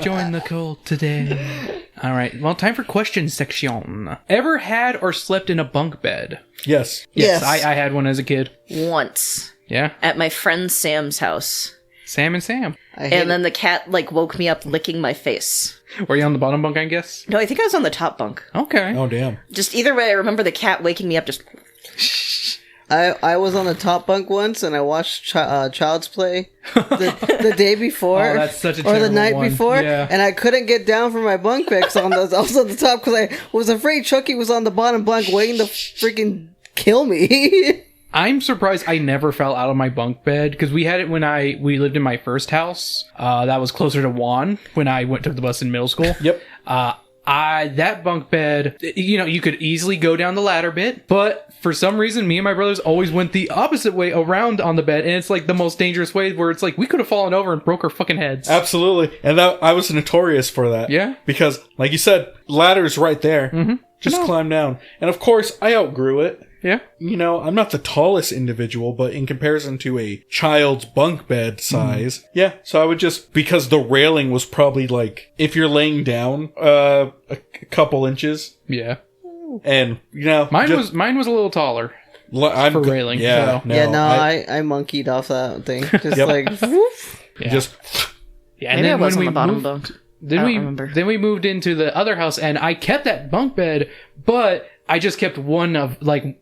S2: Join the cult today. All right, well, time for question section. Ever had or slept in a bunk bed?
S4: Yes.
S5: Yes.
S2: I had one as a kid.
S3: Once.
S2: Yeah,
S3: At my friend Sam's house.
S2: Sam and Sam.
S3: And then the cat, like, woke me up licking my face.
S2: Were you on the bottom bunk, I guess?
S3: No, I think I was on the top bunk.
S2: Okay.
S4: Oh damn.
S3: Just either way, I remember the cat waking me up just...
S5: I was on the top bunk once and I watched Child's Play the day before
S2: Oh, that's such a
S5: or the
S2: terrible
S5: night
S2: one.
S5: before,
S2: Yeah.
S5: and I couldn't get down from my bunk bed because I was on the top because I was afraid Chucky was on the bottom bunk waiting to freaking kill me.
S2: I'm surprised I never fell out of my bunk bed because we had it when we lived in my first house. That was closer to Juan when I took the bus in middle school.
S4: Yep.
S2: That bunk bed, you could easily go down the ladder bit, but for some reason, me and my brothers always went the opposite way around on the bed, and it's like the most dangerous way where it's like we could have fallen over and broke our fucking heads.
S4: Absolutely. And I was notorious for that.
S2: Yeah.
S4: Because, like you said, ladder's right there. Mm-hmm. Just climb down. And of course, I outgrew it.
S2: Yeah.
S4: I'm not the tallest individual, but in comparison to a child's bunk bed size, yeah. So I would just, because the railing was probably like, if you're laying down, a couple inches,
S2: Yeah.
S4: and
S2: Mine was a little taller.
S4: I'm
S2: for railing,
S4: Yeah,
S2: so.
S4: no,
S5: I monkeyed off that thing. Just like, whoop.
S2: Yeah.
S4: just
S2: Yeah, and
S3: Maybe I
S2: then
S3: was
S2: when
S3: on
S2: we
S3: the bottom
S2: moved,
S3: bunk.
S2: then
S3: I don't
S2: we
S3: remember.
S2: then we moved into the other house, and I kept that bunk bed, but I just kept one of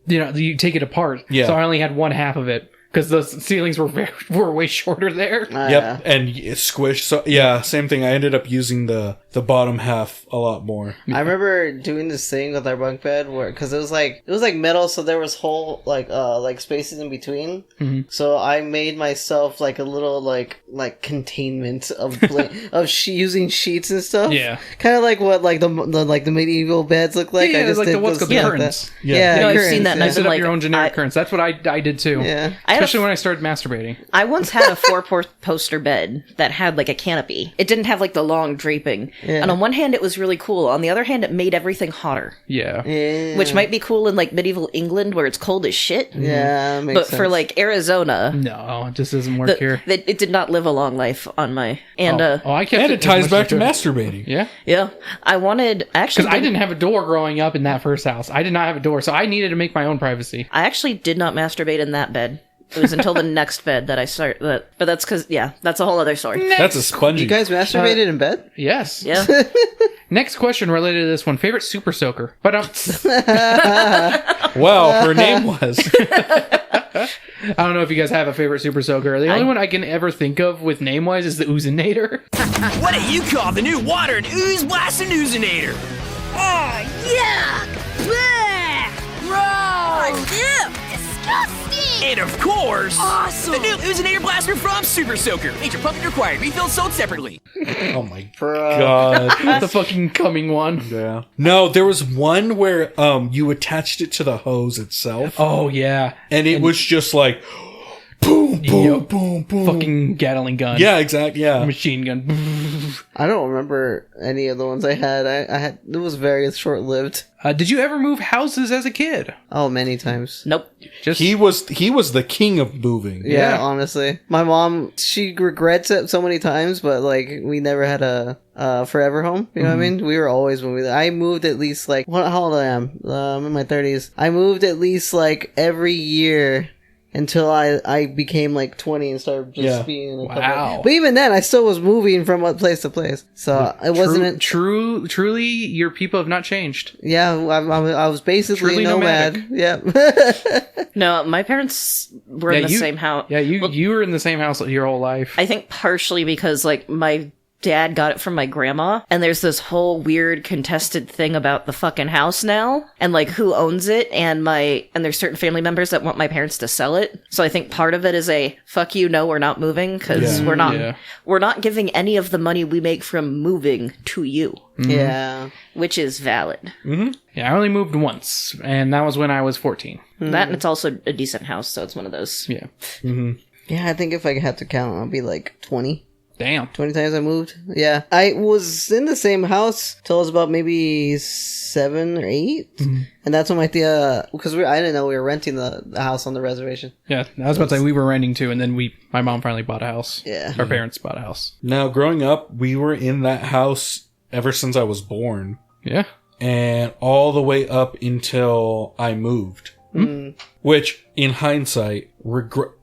S2: you take it apart.
S4: Yeah.
S2: So I only had one half of it because the ceilings were way shorter there.
S4: Yep, and it squished. So yeah, same thing. I ended up using the bottom half a lot more.
S5: I remember doing this thing with our bunk bed where, because it was like metal, so there was whole like spaces in between.
S2: Mm-hmm.
S5: So I made myself like a little like containment of using sheets and stuff.
S2: Yeah.
S5: kind of like what like the medieval beds look like.
S2: Yeah,
S5: I just
S2: like
S5: did
S2: the what's
S5: those
S2: called
S5: like
S2: curtains.
S5: that.
S4: Yeah.
S5: Yeah,
S3: You know, I've
S5: curtains,
S3: seen that, and
S5: yeah.
S3: I've
S2: Set
S3: been
S2: up
S3: like,
S2: your own generic curtains. That's what I did too.
S5: Yeah.
S3: I had a
S2: Especially when I started masturbating.
S3: I once had a 4-poster bed that had like a canopy. It didn't have like the long draping.
S5: Yeah.
S3: And on one hand, it was really cool. On the other hand, it made everything hotter.
S2: Yeah.
S5: Yeah.
S3: Which might be cool in like medieval England where it's cold as shit.
S5: Yeah, makes
S3: But
S5: sense.
S3: for like Arizona,
S2: No, it just doesn't work here.
S3: it did not live a long life on my. And
S2: I kept
S4: And it
S2: as
S4: ties
S2: much
S4: back
S2: as
S4: to
S2: I could.
S4: masturbating.
S2: Yeah.
S3: yeah, I actually
S2: Because I didn't have a door growing up in that first house. I did not have a door, so I needed to make my own privacy.
S3: I actually did not masturbate in that bed. It was until the next bed that I started. But that's because that's a whole other story.
S4: That's a spongy.
S5: you guys masturbated in bed?
S2: Yes.
S3: Yeah.
S2: Next question related to this one. Favorite super soaker? But
S4: Well, her name was.
S2: I don't know if you guys have a favorite super soaker. The only one I can ever think of with name-wise is the Oozinator.
S6: What do you call the new water and ooze blast and oozinator?
S7: Oh, yuck! Blech! Gross! Ew! Disgusting!
S6: And of course,
S7: Awesome!
S6: the new oozinator blaster from Super Soaker. Major pumping required. Refilled sold separately.
S4: Oh my god.
S2: The fucking coming one.
S4: Yeah. No, there was one where you attached it to the hose itself,
S2: Oh, yeah.
S4: and it was just like boom, boom,
S2: Yep.
S4: boom, boom.
S2: Fucking Gatling gun.
S4: Yeah, exactly. Yeah.
S2: Machine gun.
S5: I don't remember any of the ones I had. I had it was very short lived.
S2: Did you ever move houses as a kid?
S5: Oh, many times.
S3: Nope.
S2: Just
S4: He was the king of moving.
S5: Yeah,
S2: Yeah.
S5: honestly, my mom, she regrets it so many times, but like we never had a forever home. You know what I mean? We were always moving. I moved at least like how old I am? I'm in my 30s. I moved at least like every year until I became like 20 and started just
S4: Yeah.
S5: being in a
S2: Wow.
S5: couple. But even then, I still was moving from one place to place. So it wasn't.
S2: Truly, your people have not changed.
S5: Yeah, I was basically
S2: Truly
S5: a nomad.
S2: nomadic.
S5: Yep.
S3: No, my parents were in the same house.
S2: Yeah, you were in the same house your whole life.
S3: I think partially because like my dad got it from my grandma, and there's this whole weird contested thing about the fucking house now and like who owns it, and there's certain family members that want my parents to sell it. So I think part of it is a fuck you, no, we're not moving because
S4: Yeah.
S3: we're not giving any of the money we make from moving to you,
S5: Yeah.
S3: which is valid.
S2: Yeah, I only moved once, and that was when I was 14.
S3: That, and it's also a decent house, so it's one of those.
S2: Yeah.
S5: Yeah, I think if I had to count, I'll be like 20.
S2: Damn.
S5: 20 times I moved. Yeah. I was in the same house till I was about maybe 7 or 8. And that's when my tia, because I didn't know we were renting the house on the reservation.
S2: Yeah, I was about to say we were renting too, and then my mom finally bought a house.
S5: Yeah.
S2: Our parents bought a house.
S4: Now, growing up, we were in that house ever since I was born,
S2: Yeah.
S4: and all the way up until I moved. Which, in hindsight,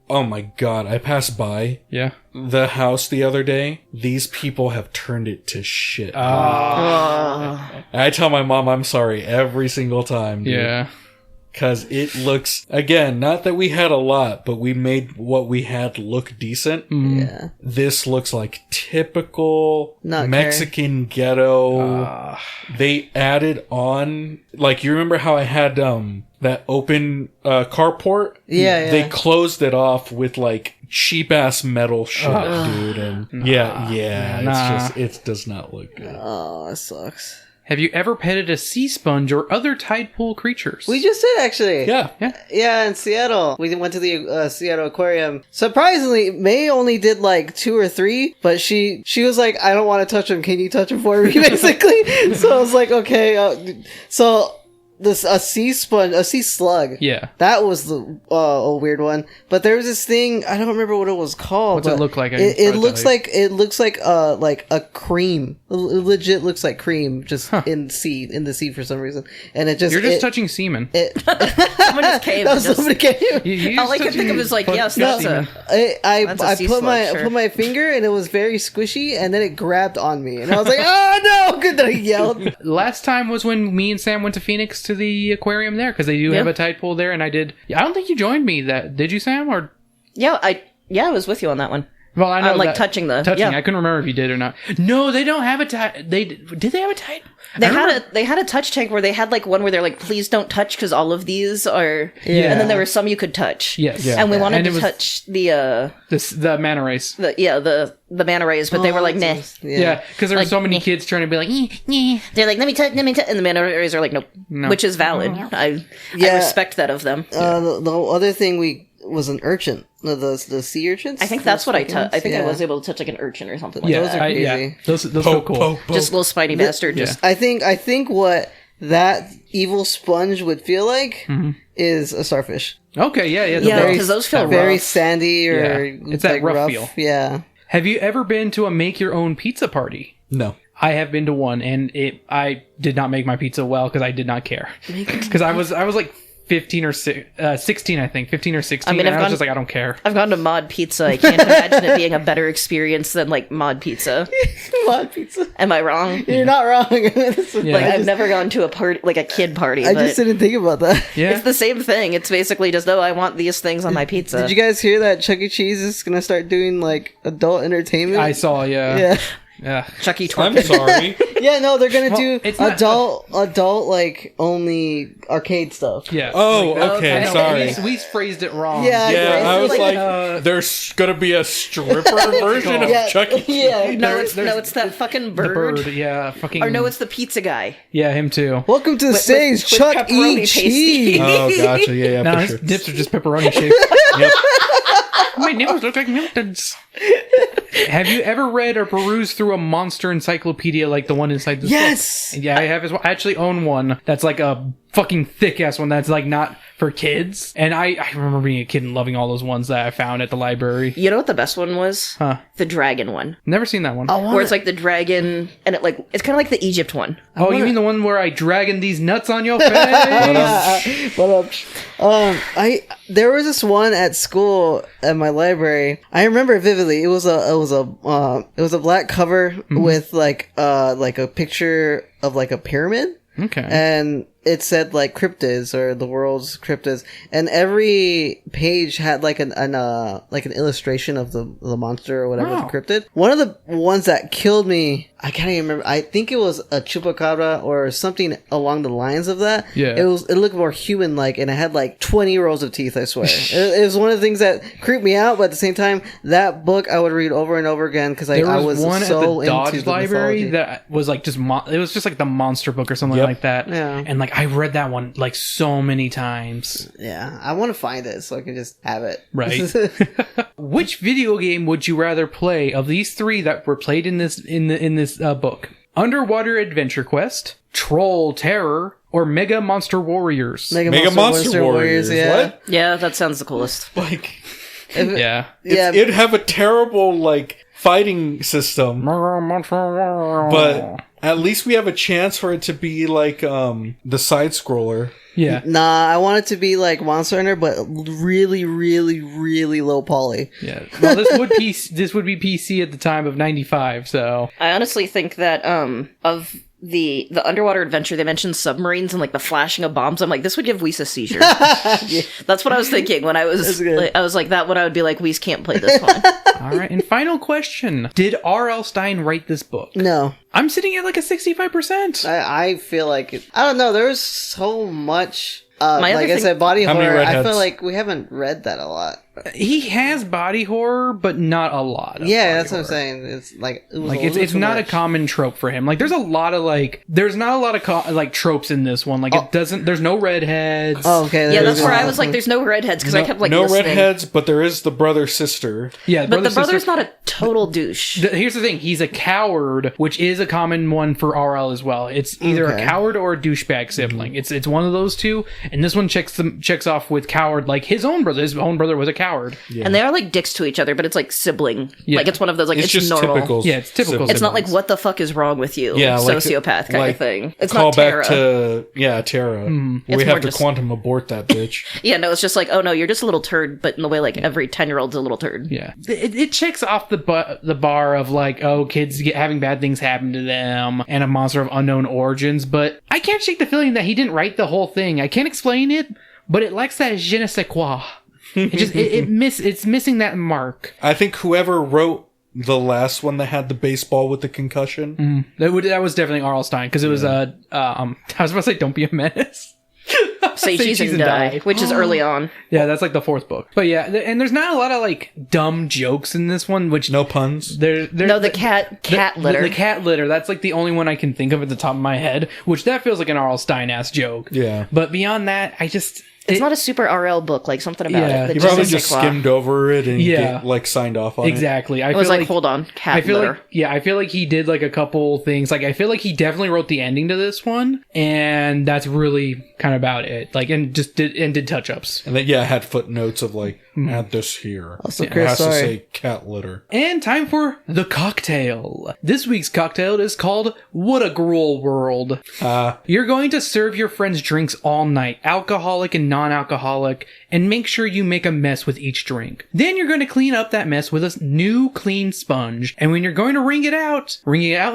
S4: oh my god, I passed by
S2: Yeah.
S4: the house the other day. These people have turned it to shit. I tell my mom I'm sorry every single time. Dude.
S2: Yeah.
S4: Because it looks, again, not that we had a lot, but we made what we had look decent.
S5: Yeah.
S4: This looks like typical
S5: Not
S4: Mexican ghetto. They added on, like, you remember how I had that open carport?
S5: Yeah, yeah.
S4: They closed it off with, like, cheap ass metal shit, dude. And it does not look good.
S5: Oh, that sucks.
S2: Have you ever petted a sea sponge or other tide pool creatures?
S5: We just did, actually.
S4: Yeah.
S5: Yeah, in Seattle. We went to the Seattle Aquarium. Surprisingly, May only did like 2 or 3, but she was like, I don't want to touch them. Can you touch them for me, basically? So I was like, okay. So a sea slug.
S2: Yeah.
S5: That was a weird one. But there was this thing, I don't remember what it was called.
S2: What's it
S5: but
S2: look like?
S5: It looks like a cream. It legit looks like cream, just in the sea for some reason. And it just
S2: You're just touching semen.
S3: Someone just came.
S5: That
S3: and
S5: was
S3: just-
S5: somebody came.
S2: You
S3: all I could think of is like, yes, that's a.
S5: I
S3: That's a sea
S5: put
S3: slug, sure.
S5: my finger and it was very squishy, and then it grabbed on me, and I was like, "Oh no!" Good that I yelled.
S2: Last time was when me and Sam went to Phoenix to the aquarium there, because they do have a tide pool there, and I don't think you joined me. Did you, Sam? Or
S3: Yeah, I was with you on that one.
S2: well, I know
S3: like
S2: that-
S3: touching.
S2: I couldn't remember if you did or not. No, they don't have a tide. Did they have a tide?
S3: They had a touch tank where they had like one where they're like, please don't touch because all of these are.
S5: Yeah.
S3: And then there were some you could touch.
S2: Yes. Yeah.
S3: And we wanted
S2: And it
S3: to
S2: was-
S3: touch the
S2: the manta rays.
S3: the manta rays, but they were like, nah.
S2: Yeah, because there were so many kids trying to be like,
S3: They're like, let me touch, and the manta rays are like, nope.
S2: No.
S3: Which is valid. I respect that of them.
S5: The other thing was an urchin. The sea urchins.
S3: I think that's what I touched. I think I
S5: Yeah.
S3: was able to touch like an urchin or something like
S2: yeah,
S3: that.
S5: are crazy.
S2: yeah, those feel cool.
S3: Just little spiny bastard.
S2: Yeah.
S3: Just
S5: I think what that evil sponge would feel like is a starfish.
S2: Okay, yeah. the
S3: Yeah,
S2: rough-
S3: because those feel
S5: Very
S3: rough.
S5: sandy or
S2: Yeah. It's that rough feel.
S5: Yeah.
S2: Have you ever been to a make your own pizza party?
S4: No.
S2: I have been to one, and I did not make my pizza well because I did not care. Because I was like 15 or 16, I think. 15 or 16.
S3: I mean,
S2: and
S3: I've
S2: I was
S3: gone-
S2: just like, I don't care.
S3: I've gone to Mod Pizza. I can't imagine it being a better experience than like Mod Pizza.
S5: Mod pizza.
S3: Am I wrong?
S5: You're not wrong.
S2: Yeah.
S3: Like I've never gone to a party, like a kid party.
S5: I
S3: but
S5: just didn't think about that.
S2: Yeah.
S3: it's the same thing. It's basically just, oh, I want these things on my pizza.
S5: Did you guys hear that Chuck E. Cheese is gonna start doing like adult entertainment?
S2: I saw, yeah.
S5: Yeah.
S2: Yeah.
S3: Chucky
S4: I'm
S3: Twerk.
S4: sorry.
S5: Yeah, no, they're gonna do
S2: it's not-
S5: adult like only arcade stuff.
S2: Yeah.
S4: Oh,
S2: Like,
S4: okay,
S2: no,
S4: sorry.
S2: We phrased it wrong.
S5: Yeah,
S4: Yeah, I was like,
S2: like,
S4: there's gonna be a stripper version of
S5: Yeah,
S4: Chuck E. Cheese.
S5: yeah.
S3: No,
S2: There's-
S3: it's that fucking
S2: The
S3: bird.
S2: bird, yeah. Fucking.
S3: Or no, it's the pizza guy.
S2: Yeah, him too.
S5: Welcome to the stage,
S3: with
S5: Chuck
S3: pepperoni
S5: E.
S3: pasty.
S5: Cheese.
S4: Oh, gotcha. Yeah,
S2: No,
S4: for
S2: his
S4: sure.
S2: dips are just pepperoni shaped.
S4: Yep.
S2: My nipples look like Milton's. Have you ever read or perused through a monster encyclopedia like the one inside this
S5: Yes!
S2: book? Yeah, I have as well. I actually own one that's like a fucking thick-ass one that's like not for kids. And I remember being a kid and loving all those ones that I found at the library.
S3: You know what the best one was?
S2: Huh.
S3: The dragon one.
S2: Never seen that one.
S3: Where it's like the dragon, and it's kind of like the Egypt one.
S2: Oh, you mean the one where I dragging these nuts on your face?
S5: There was this one at school at my library. I remember it vividly. It was a black cover with like a picture of like a pyramid.
S2: Okay.
S5: And it said like cryptids or the world's cryptids, and every page had like an illustration of the monster or whatever,
S2: Wow.
S5: the cryptid. One of the ones that killed me, I can't even remember. I think it was a chupacabra or something along the lines of that.
S2: Yeah.
S5: It looked more human like, and it had like 20 rows of teeth, I swear. it was one of the things that creeped me out, but at the same time, that book I would read over and over again because I was
S2: one
S5: so
S2: at the
S5: into
S2: Dodge
S5: the
S2: library
S5: mythology.
S2: that was like just it was just like the monster book or something
S4: Yep.
S2: like that.
S5: Yeah.
S2: And like I read that one like so many times.
S5: Yeah, I want to find it so I can just have it.
S2: Right. Which video game would you rather play of these three that were played in this book? Underwater Adventure Quest, Troll Terror, or Mega Monster Warriors?
S4: Mega Monster Warriors.
S5: yeah.
S4: What?
S3: Yeah, that sounds the coolest.
S4: Like,
S2: Yeah.
S5: Yeah,
S4: it'd have a terrible like fighting system, but at least we have a chance for it to be like the side scroller.
S2: Yeah.
S5: nah, I want it to be like Monster Hunter, but really, really, really low poly.
S2: Yeah. Well, this would be PC at the time of 95, so
S3: I honestly think that of the underwater adventure, they mentioned submarines and like the flashing of bombs. I'm like, this would give Weiss a seizure. That's what I was thinking when I was
S5: good.
S3: like, I was like, that one I would be like, Weiss can't play this one.
S2: all right. And final question. Did R.L. Stine write this book?
S5: No,
S2: I'm sitting at like a 65%.
S5: I feel like I don't know. There's so much.
S3: My other
S5: Like I
S3: thing-
S5: said, body
S4: How many
S5: horror. I
S4: redheads?
S5: feel like we haven't read that a lot.
S2: He has body horror, but not a lot. Of
S5: Yeah,
S2: body
S5: that's what I'm
S2: horror.
S5: saying. It's like it was
S2: Like
S5: a little
S2: it's
S5: too
S2: not a
S5: much.
S2: common trope for him. Like there's not a lot of like tropes in this one. Like it doesn't. There's no redheads.
S5: Oh, okay.
S3: Yeah,
S5: there's
S3: that's where I
S5: one.
S3: was like, there's no redheads because I kept like
S4: no
S3: listening.
S4: redheads, but there is the brother sister.
S2: Yeah,
S3: But the brother's
S2: sister-
S3: not a total douche.
S2: Here's the thing: he's a coward, which is a common one for RL as well. It's either
S5: Okay.
S2: a coward or a douchebag sibling. It's one of those two, and this one checks off with coward. Like his own brother was a coward.
S3: And they are like dicks to each other, but it's like sibling.
S2: Yeah.
S3: Like it's one of those like
S4: It's
S3: it's,
S4: just
S3: normal.
S4: typical.
S2: Yeah, it's typical.
S4: siblings.
S3: It's not like what the fuck is wrong with you?
S4: Yeah, like-
S3: sociopath kind
S4: like,
S3: of thing. It's
S4: Call
S3: not Tara.
S4: back to Tara.
S2: Hmm.
S3: It's
S4: We
S3: more
S4: have to
S3: just-
S4: quantum abort that bitch.
S3: Yeah, no, it's just like, oh no, you're just a little turd, but in the way like every 10-year-old's a little turd.
S2: Yeah, it checks off the bar of like, oh, kids having bad things happen to them and a monster of unknown origins. But I can't shake the feeling that he didn't write the whole thing. I can't explain it, but it lacks that je ne sais quoi. It's missing that mark.
S4: I think whoever wrote the last one that had the baseball with the concussion.
S2: That was definitely R.L. Stine because it was I was about to say "Don't Be a Menace."
S3: Say cheese and die, which is early on.
S2: Yeah, that's like the fourth book. But yeah, and there's not a lot of like dumb jokes in this one, which
S4: No puns.
S3: No, the cat litter.
S2: The cat litter. That's like the only one I can think of at the top of my head, which that feels like an R.L. Stine ass joke.
S4: Yeah.
S2: But beyond that,
S3: It's not a super RL book, like something about
S2: Yeah.
S3: it. that
S4: He
S3: just
S4: probably
S3: doesn't
S4: just
S3: stick well.
S4: skimmed over it and
S2: Yeah.
S4: get, like signed off on
S2: exactly.
S3: I was like, hold on, cat
S2: I feel
S3: litter.
S2: I feel like he did like a couple things. Like I feel like he definitely wrote the ending to this one, and that's really kind of about it. Like and did touch ups.
S4: it. And then I had footnotes of like add this here.
S5: Also,
S4: It
S5: Chris,
S4: has to
S5: sorry.
S4: say cat litter.
S2: And time for the cocktail. This week's cocktail is called What a Grool World. You're going to serve your friends drinks all night, alcoholic and non-alcoholic, and make sure you make a mess with each drink. Then you're going to clean up that mess with a new clean sponge. And when you're going to wring it out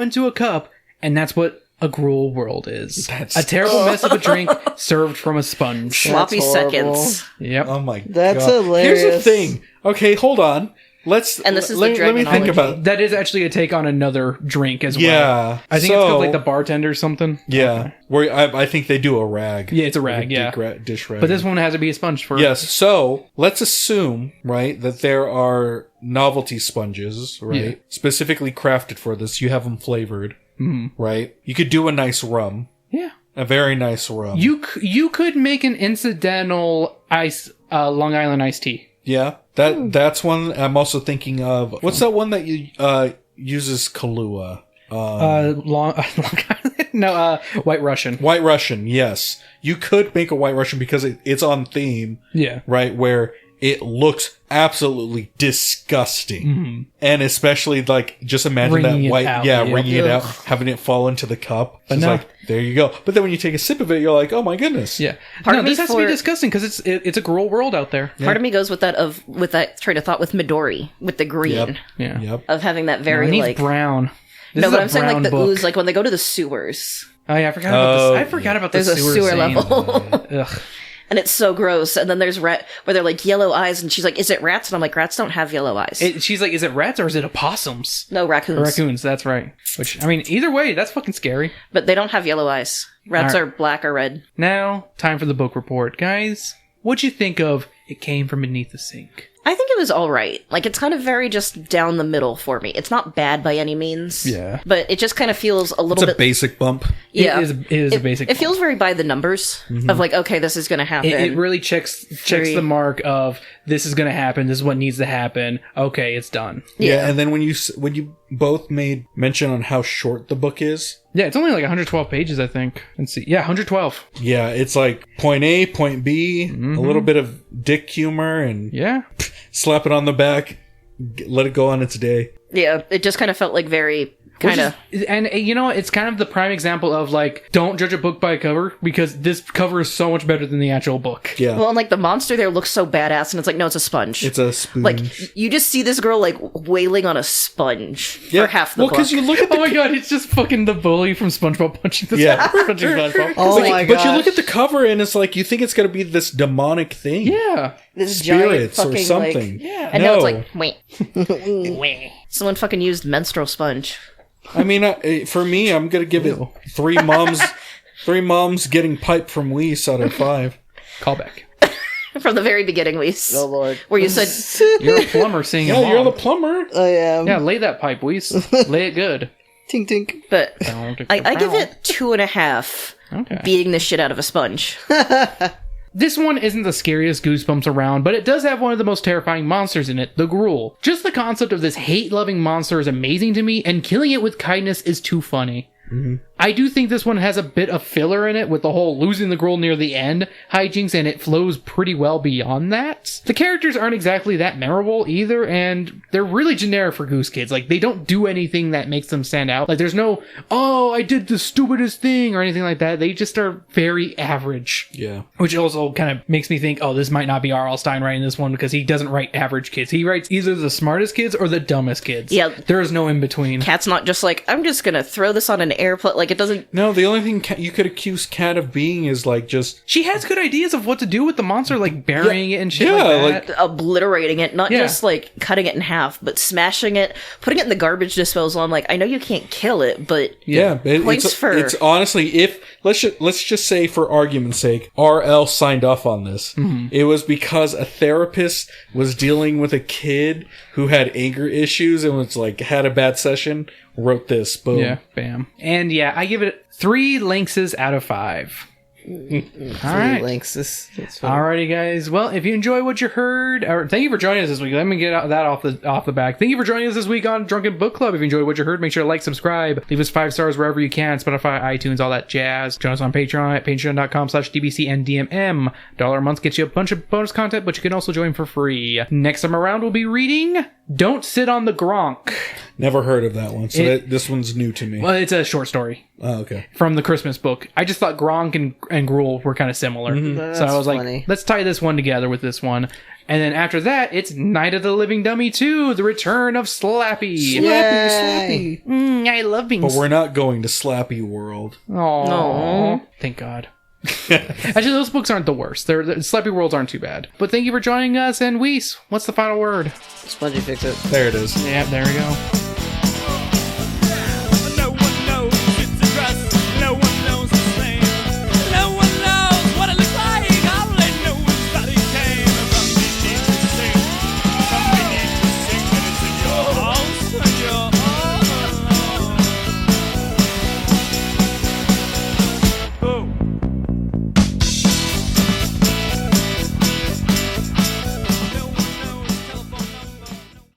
S2: into a cup, and that's what a Grool World is.
S4: That's-
S2: a terrible mess of a drink served from a sponge.
S3: Sloppy
S5: That's horrible.
S3: seconds.
S2: Yep.
S4: Oh my
S5: That's
S4: god.
S5: hilarious.
S4: Here's the thing. Okay, hold on.
S3: And this is
S4: let
S3: the
S4: me think
S3: Dragonology.
S4: about.
S2: That is actually a take on another drink as well.
S4: Yeah.
S2: I think it's called like the bartender or something.
S4: Yeah. Where I think they do a rag.
S2: Yeah, it's a rag,
S4: Like
S2: yeah.
S4: Dish rag.
S2: But this one has to be a sponge for
S4: Yes. So let's assume, right, that there are novelty sponges, right,
S2: Yeah.
S4: specifically crafted for this. You have them flavored, right? You could do a nice rum,
S2: Yeah.
S4: a very nice rum.
S2: You could make an incidental Long Island iced tea.
S4: Yeah, that's one. I'm also thinking of what's that one that you uses Kahlua?
S2: White Russian.
S4: White Russian. Yes, you could make a White Russian because it's on theme.
S2: Yeah.
S4: Right, where it looks absolutely disgusting, and especially like just imagine
S2: Wringing
S4: that
S2: it
S4: white,
S2: out,
S4: wringing it out, having it fall into the cup. But
S2: no.
S4: like there you go. But then when you take a sip of it, you're like, oh my goodness.
S2: Yeah.
S3: Part of me
S2: this has to be
S3: for-
S2: disgusting because it's a Grool world out there.
S3: Part of me goes with that train of thought with Midori, with the green.
S4: Yep.
S2: Yeah.
S4: Yep.
S3: Of having that
S2: No,
S3: very,
S2: it needs
S3: like...
S2: brown. This
S3: No,
S2: is
S3: but
S2: a
S3: I'm saying, like,
S2: brown
S3: the
S2: book.
S3: ooze, like, when they go to the sewers.
S2: Oh yeah, I forgot about this. I forgot about the
S3: There's a sewer
S2: scene.
S3: level.
S2: Ugh.
S3: And it's so gross. And then there's where they're like, yellow eyes, and she's like, is it rats? And I'm like, rats don't have yellow eyes.
S2: She's like, is it rats or is it opossums?
S3: No, raccoons.
S2: Or raccoons, that's right. Which, I mean, either way, that's fucking scary.
S3: But they don't have yellow eyes. Rats
S2: All
S3: are black or red.
S2: Now, time for the book report. Guys, what'd you think of It Came From Beneath the Sink?
S3: I think it was alright. Like, it's kind of very just down the middle for me. It's not bad by any means.
S2: Yeah.
S3: But it just kind of feels a little
S4: It's a
S3: bit...
S4: basic bump.
S3: Yeah.
S2: It is a basic
S3: It feels very by the numbers of like, okay, this is going to happen.
S2: It really checks the mark of this is going to happen. This is what needs to happen. Okay, it's done.
S4: Yeah, and then when you both made mention on how short the book is,
S2: Yeah, it's only like 112 pages, I think. Let's see. Yeah, 112.
S4: yeah, it's like point A, point B, a little bit of dick humor, and
S2: Yeah.
S4: slap it on the back, let it go on its day.
S3: Yeah, it just kind of felt like very kind of...
S2: And you know, it's kind of the prime example of like, don't judge a book by a cover because this cover is so much better than the actual book.
S4: Yeah,
S3: Well, and like the monster there looks so badass, and it's like, no, it's a sponge.
S4: it's a spoon.
S3: like, you just see this girl like wailing on a sponge for half the
S4: well,
S3: book.
S4: because you look at
S2: Oh my god, it's just fucking the bully from SpongeBob punching the
S4: Yeah.
S2: punching SpongeBob.
S5: Oh my
S4: but you look
S5: gosh.
S4: at the cover and it's like you think it's gonna be this demonic thing.
S2: Yeah.
S3: this
S4: spirits
S3: giant
S4: or
S3: fucking,
S4: something.
S3: Like,
S2: Yeah.
S3: and now it's
S4: No.
S3: like, wait. Someone fucking used menstrual sponge.
S4: I mean, for me, I'm gonna give it three moms getting pipe from Weiss out of 5.
S2: Callback.
S3: From the very beginning, Weiss.
S5: Oh lord.
S3: Where you said,
S2: You're a plumber seeing a
S4: Yeah,
S2: mom.
S4: you're the plumber.
S5: I am.
S2: Yeah, lay that pipe, Weiss. Lay it good.
S5: Tink tink.
S3: but I give it 2.5
S2: Okay.
S3: beating the shit out of a sponge.
S2: This one isn't the scariest Goosebumps around, but it does have one of the most terrifying monsters in it, the Grool. Just the concept of this hate-loving monster is amazing to me, and killing it with kindness is too funny. I do think this one has a bit of filler in it with the whole losing the Grool near the end hijinks, and it flows pretty well beyond that. The characters aren't exactly that memorable either, and they're really generic for Goose Kids. Like, they don't do anything that makes them stand out. Like, there's no, oh, I did the stupidest thing or anything like that. They just are very average.
S4: Yeah.
S2: Which also kind of makes me think, oh, this might not be R.L. Stine writing this one because he doesn't write average kids. He writes either the smartest kids or the dumbest kids.
S3: Yeah.
S2: There is no in between.
S3: Cat's not just like, I'm just gonna throw this on an airplane. Like, it doesn't...
S4: No, the only thing you could accuse Cat of being is like just
S2: She has good ideas of what to do with the monster, like burying it and shit
S4: Yeah,
S2: like that.
S3: obliterating it, not
S2: Yeah.
S3: just like cutting it in half, but smashing it, putting it in the garbage disposal. I'm like, I know you can't kill it, but Points for-
S4: it's honestly, if let's just say for argument's sake, RL signed off on this. It was because a therapist was dealing with a kid who had anger issues and was like had a bad session. Wrote this, boom.
S2: Yeah, bam. And yeah, I give it 3 Lynxes out of 5. Alright.
S5: Links. That's fine.
S2: Alrighty, guys. Well, if you enjoy what you heard, or thank you for joining us this week. Let me get that off the back. Thank you for joining us this week on Drunken Book Club. If you enjoyed what you heard, make sure to like, subscribe, leave us 5 stars wherever you can. Spotify, iTunes, all that jazz. Join us on Patreon at patreon.com/dbcndmm. $1 a month gets you a bunch of bonus content, but you can also join for free. Next time around, we'll be reading Don't Sit on the Gronk.
S4: Never heard of that one, so this one's new to me.
S2: Well, it's a short story
S4: Oh, okay.
S2: from the Christmas book. I just thought Gronk and Grool were kind of similar. So I was like,
S5: funny.
S2: let's tie this one together with this one. And then after that, it's Night of the Living Dummy 2, The Return of Slappy.
S5: Yay.
S2: I love being
S4: But we're not going to Slappy World.
S2: Aww.
S3: No.
S2: Thank God. Actually, those books aren't the worst. The Slappy Worlds aren't too bad. But thank you for joining us, and Weiss, what's the final word?
S5: Spongy fix it.
S4: There it is.
S2: Yeah, there we go.